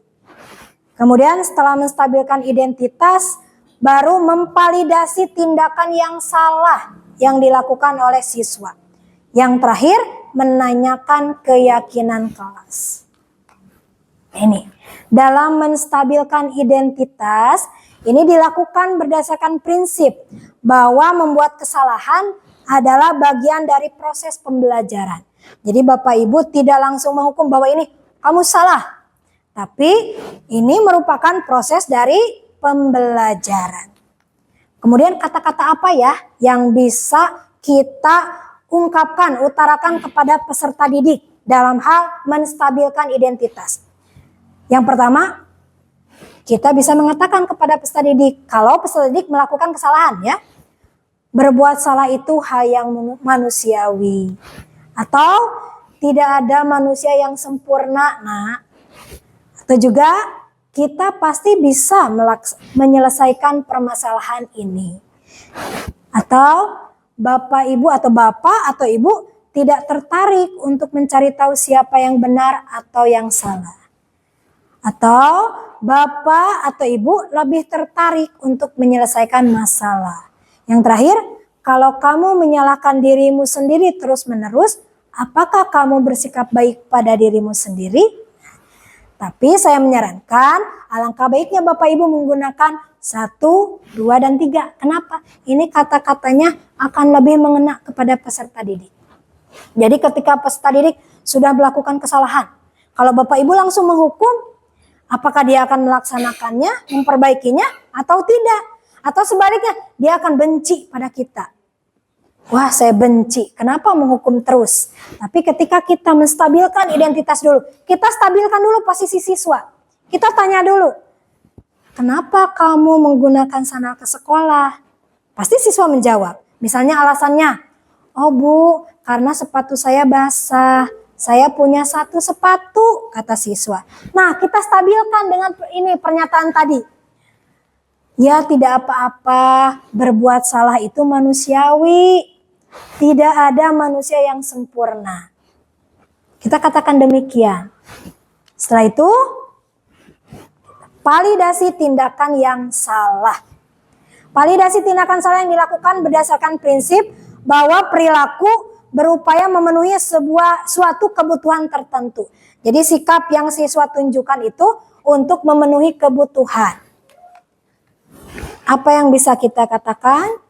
Kemudian setelah menstabilkan identitas, baru memvalidasi tindakan yang salah yang dilakukan oleh siswa. Yang terakhir, menanyakan keyakinan kelas. Ini, dalam menstabilkan identitas, ini dilakukan berdasarkan prinsip bahwa membuat kesalahan adalah bagian dari proses pembelajaran. Jadi Bapak Ibu tidak langsung menghukum bahwa ini kamu salah. Tapi ini merupakan proses dari pembelajaran. Kemudian kata-kata apa ya yang bisa kita ungkapkan, utarakan kepada peserta didik dalam hal menstabilkan identitas? Yang pertama, kita bisa mengatakan kepada peserta didik kalau peserta didik melakukan kesalahan ya. Berbuat salah itu hal yang manusiawi. Atau tidak ada manusia yang sempurna, nak. Atau juga kita pasti bisa menyelesaikan permasalahan ini. Atau bapak ibu atau ibu tidak tertarik untuk mencari tahu siapa yang benar atau yang salah. Atau bapak atau ibu lebih tertarik untuk menyelesaikan masalah. Yang terakhir, kalau kamu menyalahkan dirimu sendiri terus-menerus, apakah kamu bersikap baik pada dirimu sendiri? Tapi saya menyarankan alangkah baiknya Bapak Ibu menggunakan 1, 2, dan 3. Kenapa? Ini kata-katanya akan lebih mengena kepada peserta didik. Jadi ketika peserta didik sudah melakukan kesalahan, kalau Bapak Ibu langsung menghukum, apakah dia akan melaksanakannya, memperbaikinya, atau tidak? Atau sebaliknya, dia akan benci pada kita. Wah, saya benci. Kenapa menghukum terus? Tapi ketika kita menstabilkan identitas dulu, kita stabilkan dulu posisi siswa. Kita tanya dulu, kenapa kamu menggunakan sandal ke sekolah? Pasti siswa menjawab. Misalnya alasannya, oh Bu, karena sepatu saya basah. Saya punya 1 sepatu, kata siswa. Nah, kita stabilkan dengan ini pernyataan tadi. Ya, tidak apa-apa, berbuat salah itu manusiawi. Tidak ada manusia yang sempurna. Kita katakan demikian. Setelah itu, validasi tindakan yang salah. Validasi tindakan salah yang dilakukan berdasarkan prinsip bahwa perilaku berupaya memenuhi suatu kebutuhan tertentu. Jadi sikap yang siswa tunjukkan itu untuk memenuhi kebutuhan. Apa yang bisa kita katakan?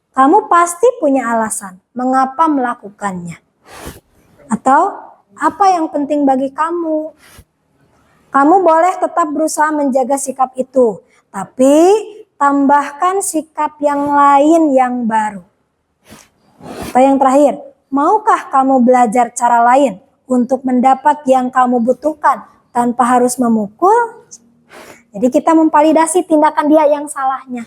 Kamu pasti punya alasan mengapa melakukannya. Atau apa yang penting bagi kamu? Kamu boleh tetap berusaha menjaga sikap itu, tapi tambahkan sikap yang lain yang baru. Atau yang terakhir, maukah kamu belajar cara lain untuk mendapat yang kamu butuhkan tanpa harus memukul? Jadi kita memvalidasi tindakan dia yang salahnya.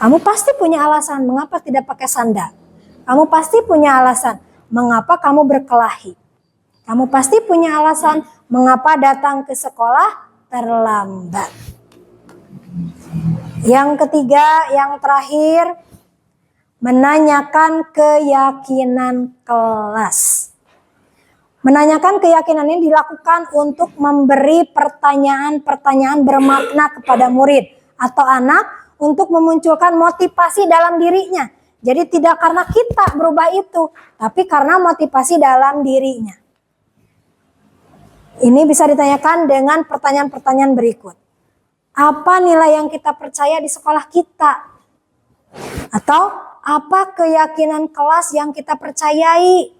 Kamu pasti punya alasan mengapa tidak pakai sandal. Kamu pasti punya alasan mengapa kamu berkelahi. Kamu pasti punya alasan mengapa datang ke sekolah terlambat. Yang ketiga, yang terakhir, menanyakan keyakinan kelas. Menanyakan keyakinan ini dilakukan untuk memberi pertanyaan-pertanyaan bermakna kepada murid atau anak untuk memunculkan motivasi dalam dirinya. Jadi tidak karena kita berubah itu, tapi karena motivasi dalam dirinya. Ini bisa ditanyakan dengan pertanyaan-pertanyaan berikut. Apa nilai yang kita percaya di sekolah kita? Atau apa keyakinan kelas yang kita percayai?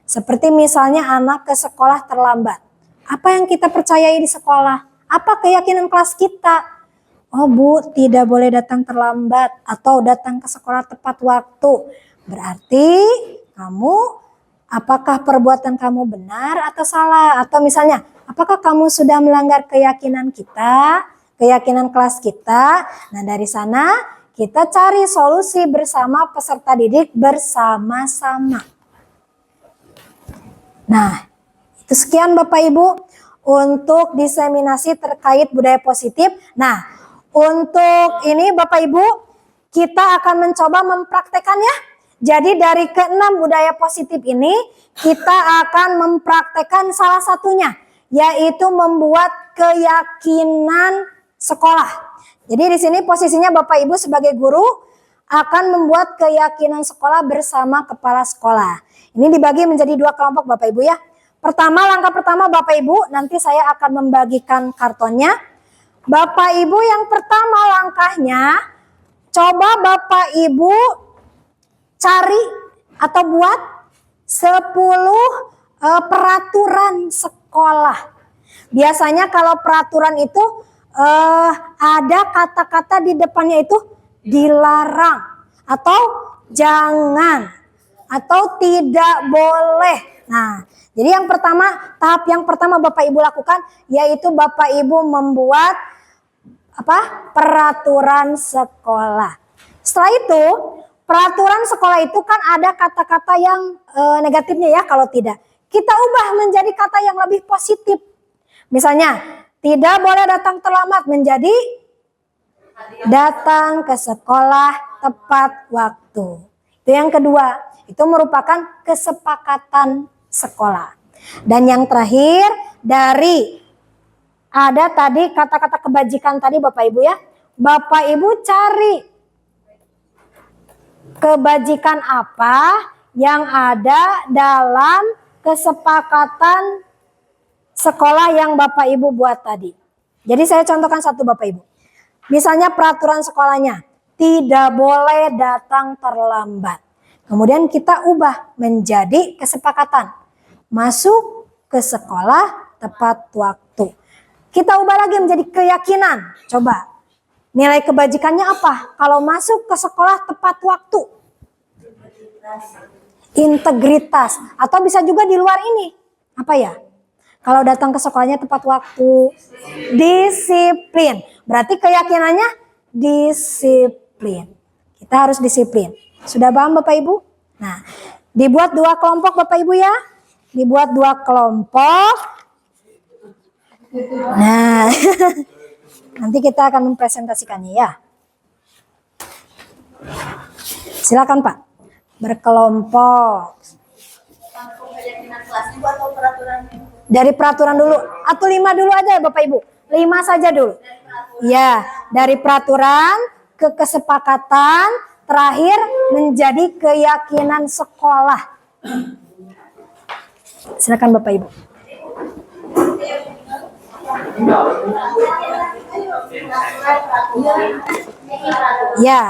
Seperti misalnya anak ke sekolah terlambat. Apa yang kita percayai di sekolah? Apa keyakinan kelas kita? Oh Bu, tidak boleh datang terlambat atau datang ke sekolah tepat waktu. Berarti apakah perbuatan kamu benar atau salah? Atau misalnya, apakah kamu sudah melanggar keyakinan kita, keyakinan kelas kita? Nah, dari sana kita cari solusi bersama peserta didik bersama-sama. Nah, itu sekian Bapak Ibu untuk diseminasi terkait budaya positif. Nah, untuk ini Bapak Ibu, kita akan mencoba mempraktekannya. Jadi dari ke-6 budaya positif ini, kita akan mempraktekkan salah satunya, yaitu membuat keyakinan sekolah. Jadi di sini posisinya Bapak Ibu sebagai guru akan membuat keyakinan sekolah bersama kepala sekolah. Ini dibagi menjadi 2 kelompok Bapak Ibu ya. Langkah pertama Bapak Ibu, nanti saya akan membagikan kartonnya. Bapak Ibu yang pertama langkahnya, coba Bapak Ibu cari atau buat 10 peraturan sekolah. Biasanya kalau peraturan itu ada kata-kata di depannya itu dilarang atau jangan atau tidak boleh. Nah, jadi yang pertama, tahap yang pertama Bapak Ibu lakukan yaitu Bapak Ibu membuat peraturan sekolah. Setelah itu, peraturan sekolah itu kan ada kata-kata yang negatifnya ya kalau tidak. Kita ubah menjadi kata yang lebih positif. Misalnya, tidak boleh datang terlambat menjadi datang ke sekolah tepat waktu. Itu yang kedua, itu merupakan kesepakatan sekolah. Dan yang terakhir, dari ada tadi kata-kata kebajikan tadi Bapak Ibu ya. Bapak Ibu cari kebajikan apa yang ada dalam kesepakatan sekolah yang Bapak Ibu buat tadi. Jadi saya contohkan satu Bapak Ibu. Misalnya peraturan sekolahnya, tidak boleh datang terlambat. Kemudian kita ubah menjadi kesepakatan. Masuk ke sekolah tepat waktu. Kita ubah lagi menjadi keyakinan. Coba, nilai kebajikannya apa? Kalau masuk ke sekolah tepat waktu. Integritas. Atau bisa juga di luar ini. Apa ya? Kalau datang ke sekolahnya tepat waktu. Disiplin. Berarti keyakinannya disiplin. Kita harus disiplin. Sudah paham Bapak Ibu? Nah, dibuat 2 kelompok Bapak Ibu ya. Dibuat 2 kelompok. Nah, nanti kita akan mempresentasikannya ya. Silakan Pak, berkelompok. Keyakinan kelasnya buat atau peraturannya? Dari peraturan dulu, atau 5 dulu aja ya Bapak Ibu. 5 saja dulu. Ya, dari peraturan ke kesepakatan, terakhir menjadi keyakinan sekolah. Silakan Bapak Ibu. Ya.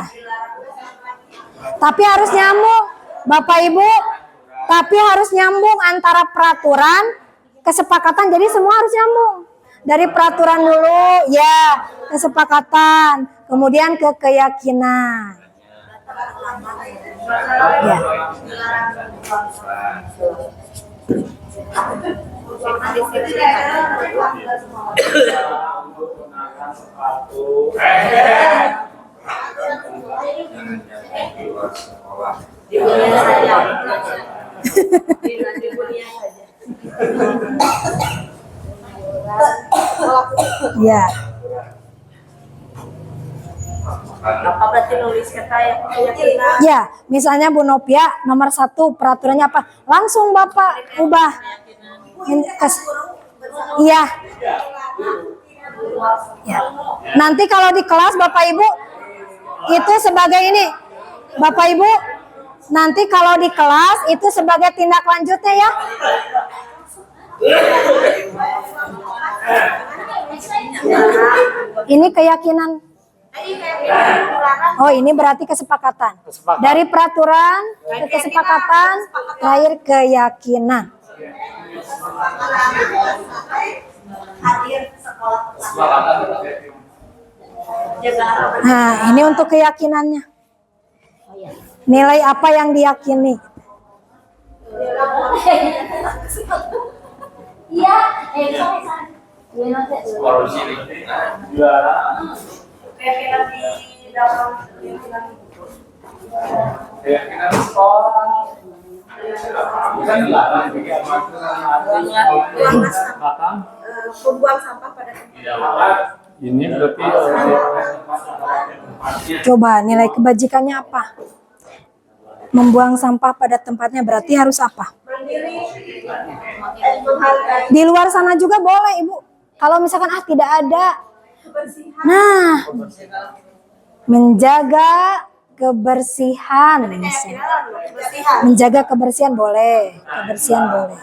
Tapi harus nyambung Bapak Ibu. Tapi harus nyambung antara peraturan, kesepakatan. Jadi semua harus nyambung. Dari peraturan dulu, ya, kesepakatan, kemudian ke keyakinan. Ya. Ya. Apa berarti nulis kata yang keyakinan? Ya, misalnya Bu Novia nomor 1 peraturannya apa? Langsung Bapak ubah. Iya. Ya. Nanti kalau di kelas Bapak Ibu itu sebagai ini. Bapak Ibu nanti kalau di kelas itu sebagai tindak lanjutnya ya. Ini keyakinan. Oh, ini berarti kesepakatan. Dari peraturan ke kesepakatan, terakhir keyakinan. Hadir sekolah Nah, ini untuk keyakinannya. Nilai apa yang diyakini? Iya, keyakinan di dalam keyakinan keyakinan sekolah bukan dilarang membuang sampah pada tempat. ini berarti Coba nilai kebajikannya apa? Membuang sampah pada tempatnya berarti harus apa? Mandiri, Di luar sana juga boleh Ibu. Kalau misalkan tidak ada. Nah, menjaga kebersihan misalnya. Menjaga kebersihan boleh. Kebersihan boleh.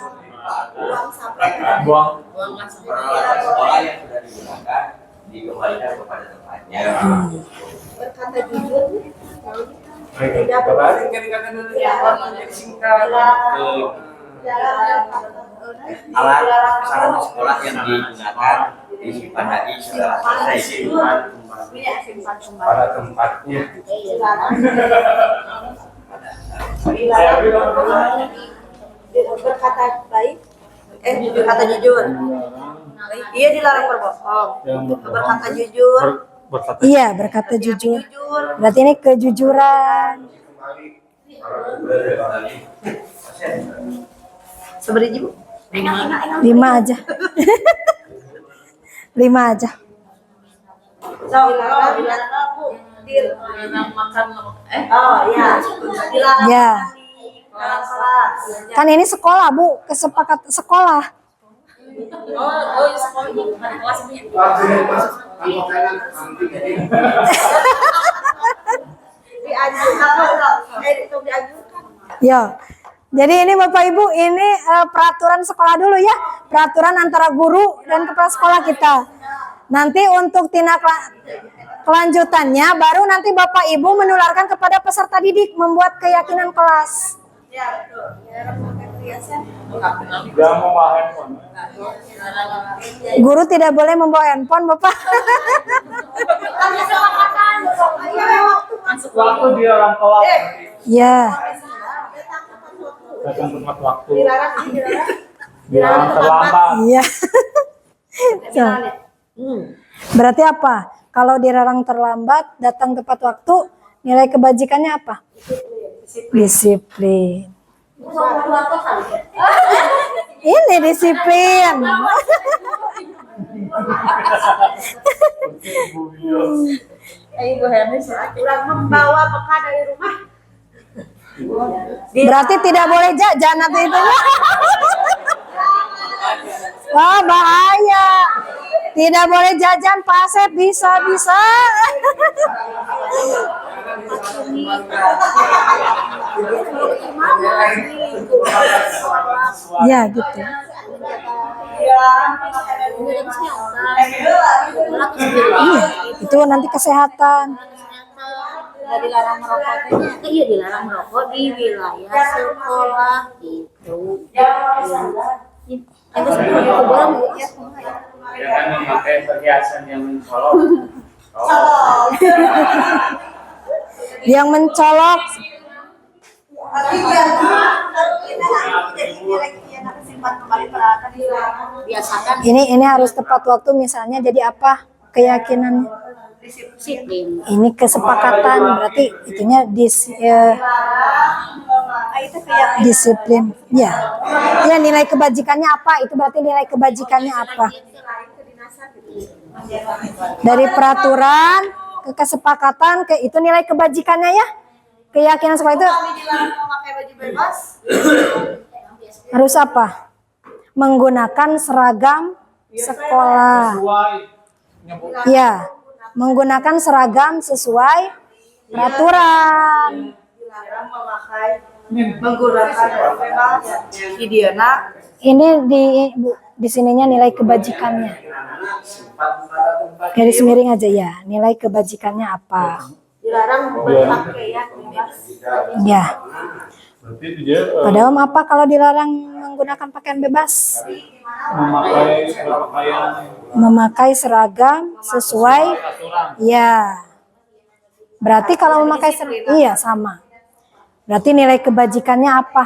buang sekolah yang sudah digunakan dikembalikan kepada tempatnya. berkata jujur, tidak berbalik ketika dulu singkat Alat sarana sekolah yang digunakan disimpan lagi setelah selesai simpan pada tempatnya. berkata baik, berkata jujur. Iya dilarang berbohong. Berkata jujur. Iya, berkata jujur. Berarti ini kejujuran. Seberiji Bu? 5 aja. 5 aja. Dilarang Bu. Dilarang makan. Oh iya. Dilarang Ya. makan di dalam kelas. Kan ini sekolah, Bu. Kesepakatan sekolah. Oh, sekolah ini bukan kelas ini. Dianjurkan. Ya. Jadi ini Bapak Ibu, ini peraturan sekolah dulu ya. Peraturan antara guru dan kepala sekolah kita. Nanti untuk tindak kelanjutannya baru nanti Bapak Ibu menularkan kepada peserta didik membuat keyakinan kelas. Ya, betul. Dilarang pakai perhiasan. Jangan membawa handphone. Guru tidak boleh membawa handphone, Bapak. Waktu dia orang kelas. Ya. Datang tepat waktu. Dilarang ini dilarang. Dilarang terlambat. Iya. Berarti apa? Kalau dilarang terlambat, datang tepat waktu, nilai kebajikannya apa? Disiplin. Ini disiplin. Kurang membawa bekal dari rumah. Berarti tidak boleh jajan nanti itu. Wah, bahaya. Tidak boleh jajan Pak Asep, bisa. Ya, gitu. Iya, itu nanti kesehatan. Dilarang merokoknya, iya dilarang merokok di wilayah sekolah itu. Itu sebenarnya boleh ya. Jangan memakai perhiasan yang mencolok. Yang mencolok. Biasakan Ini harus tepat waktu misalnya jadi apa? Keyakinan. disiplin. Ini kesepakatan berarti itunya disiplin. Ya. Ya, nilai kebajikannya apa? Itu berarti nilai kebajikannya apa? Dari peraturan ke kesepakatan ke itu nilai kebajikannya ya. Keyakinan sekolah itu Dilarang memakai baju bebas. harus apa? Menggunakan seragam sekolah. Ya, menggunakan seragam sesuai peraturan. Dilarang menggunakan baju bebas. Ideana. Ini di sininya nilai kebajikannya. Garis miring aja ya. Nilai kebajikannya apa? Dilarang berpakaian bebas. Ya. Berarti dia Padahal apa kalau dilarang menggunakan pakaian bebas? memakai berpakaian Memakai seragam sesuai. Ya. Berarti kalau memakai seragam, iya sama. Berarti nilai kebajikannya apa?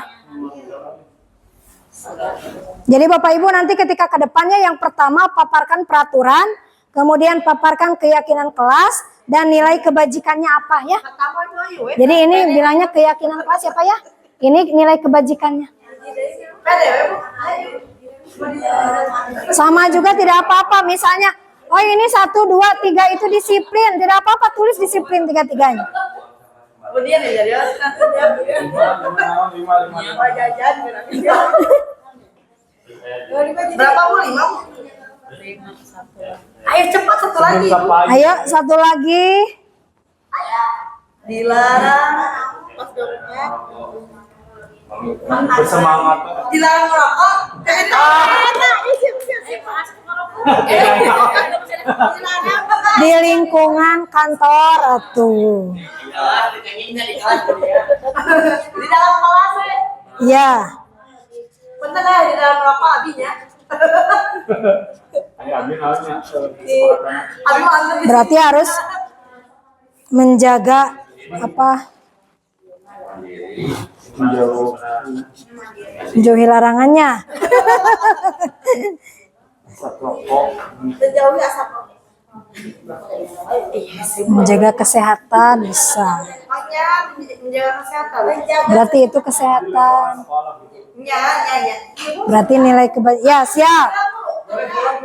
Jadi Bapak Ibu nanti ketika ke depannya yang pertama paparkan peraturan, kemudian paparkan keyakinan kelas dan nilai kebajikannya apa ya. Jadi ini bilangnya keyakinan kelas ya Pak ya. Ini nilai kebajikannya. Sama juga tidak apa-apa misalnya, oh ini 1, 2, 3 itu disiplin, tidak apa-apa tulis disiplin 3-3-nya. Kemudian ya jadi berapa Bu? 5? Ayo cepat satu lagi. Ayo satu lagi. Dilarang bersemangat. dilarang merokok. Di lingkungan kantor tuh. Di dalam kelas Ya, bener lah di dalam merokok abinya. Ayo ambil harusnya. berarti harus menjaga apa? Jauhi larangannya. Menjauhi asap rokok. Menjaga kesehatan bisa. Pokoknya menjaga kesehatan. Berarti itu kesehatan. Ya. Berarti nilai ya siap.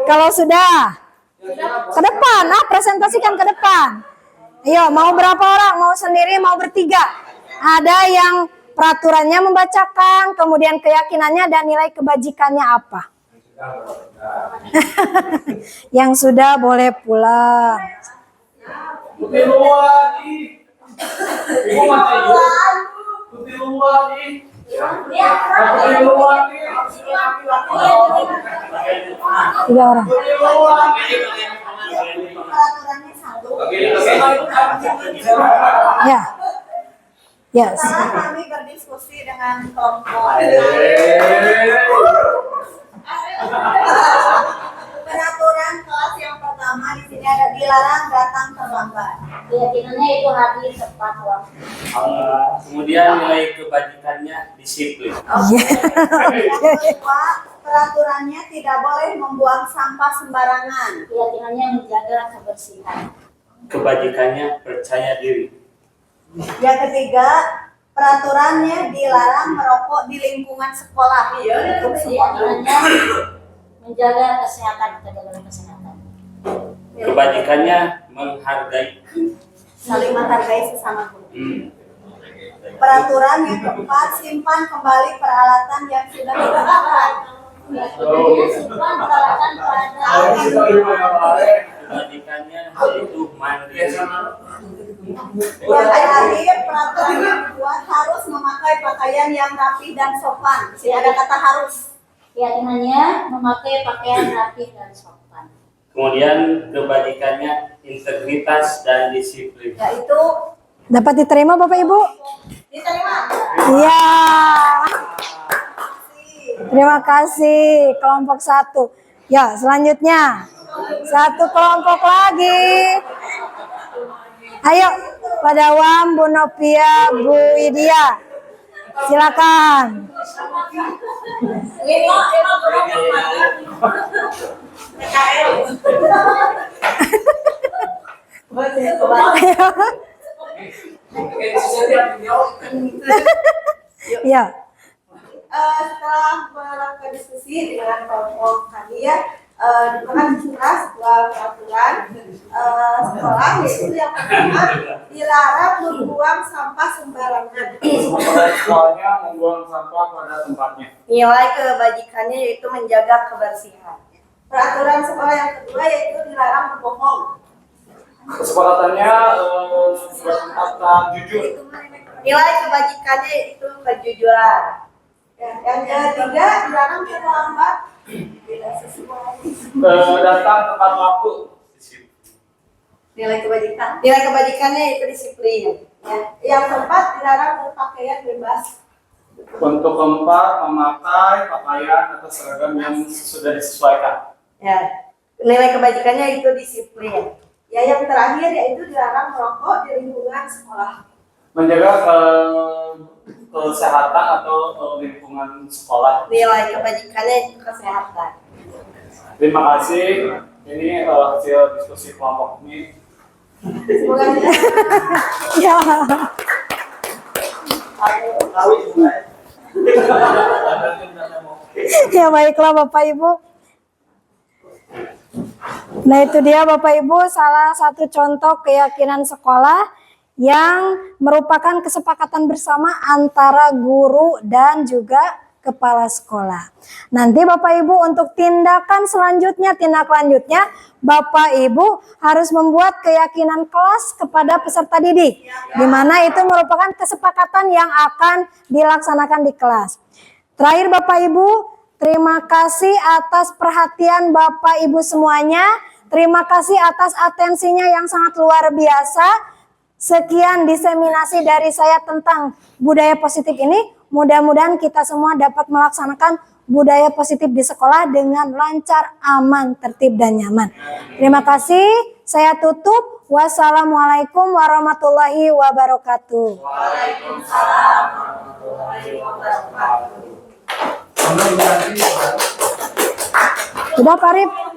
Kalau sudah ke depan, presentasikan ke depan. Ayo, mau berapa orang? Mau sendiri, mau bertiga? Ada yang peraturannya membacakan, kemudian keyakinannya dan nilai kebajikannya apa? Yang sudah boleh pulang. Tiga orang. Peraturannya satu. Ya. Yes. Kami berdiskusi dengan kelompok. Peraturan kelas yang pertama di sini ada dilarang datang terlambat. Keyakinannya itu hadir tepat waktu. Kemudian nilai kebajikannya disiplin. Yang kedua, peraturannya tidak boleh membuang sampah sembarangan. Keyakinannya menjaga kebersihan. Kebajikannya percaya diri. Yang ketiga, peraturannya dilarang merokok di lingkungan sekolah. Untuk semua. Keyakinannya menjaga kesehatan, kejagaan kesehatan. Kebajikannya menghargai. Saling menghargai sesama guru. Peraturan yang keempat, simpan kembali peralatan yang sudah digunakan. Simpan peralatan pada Kebajikannya yaitu mandiri. Yang terakhir, peraturan yang dibuat harus memakai pakaian yang rapi dan sopan. Di sini ada kata harus. keyakinannya memakai pakaian rapi dan sopan. Kemudian kebajikannya integritas dan disiplin. Yaitu Dapat diterima Bapak Ibu? diterima. Iya. Terima kasih kelompok 1. Ya, selanjutnya. 1 kelompok lagi. Ayo, Pak Dawam, Bu Novia, Bu Widya. Silakan. Ya. Setelah melakukan diskusi dengan kelompok kami ya, dibuat sebuah peraturan sekolah, yaitu yang pertama dilarang membuang sampah sembarangan. Sekolahnya membuang sampah pada tempatnya. Nilai kebajikannya yaitu menjaga kebersihan. Peraturan sekolah yang kedua yaitu dilarang berbohong. Kesepakatannya berkata jujur. Nilai kebajikannya yaitu kejujuran. Yang ketiga dilarang terlambat. Tidak sesuai. Datang tepat waktu. Nilai kebajikannya yaitu disiplin. Ya. Yang keempat dilarang berpakaian bebas. Untuk keempat, memakai pakaian atau seragam yang sudah disesuaikan. Ya. Nilai kebajikannya itu disiplin. Ya, yang terakhir yaitu dilarang merokok di lingkungan sekolah. Menjaga kesehatan atau lingkungan sekolah. Nilai kebajikannya itu kesehatan. Terima kasih. Ini hasil diskusi kelompok ini. Semoga Ya. Ya baiklah Bapak Ibu. Nah itu dia Bapak Ibu salah satu contoh keyakinan sekolah yang merupakan kesepakatan bersama antara guru dan juga kepala sekolah. Nanti Bapak Ibu untuk tindak lanjutnya Bapak Ibu harus membuat keyakinan kelas kepada peserta didik, di mana itu merupakan kesepakatan yang akan dilaksanakan di kelas. Terakhir Bapak Ibu, terima kasih atas perhatian Bapak Ibu semuanya. Terima kasih atas atensinya yang sangat luar biasa. Sekian diseminasi dari saya tentang budaya positif ini. Mudah-mudahan kita semua dapat melaksanakan budaya positif di sekolah dengan lancar, aman, tertib, dan nyaman. Terima kasih. Saya tutup. Wassalamualaikum warahmatullahi wabarakatuh. Waalaikumsalam warahmatullahi wabarakatuh. Udah Pak Rip?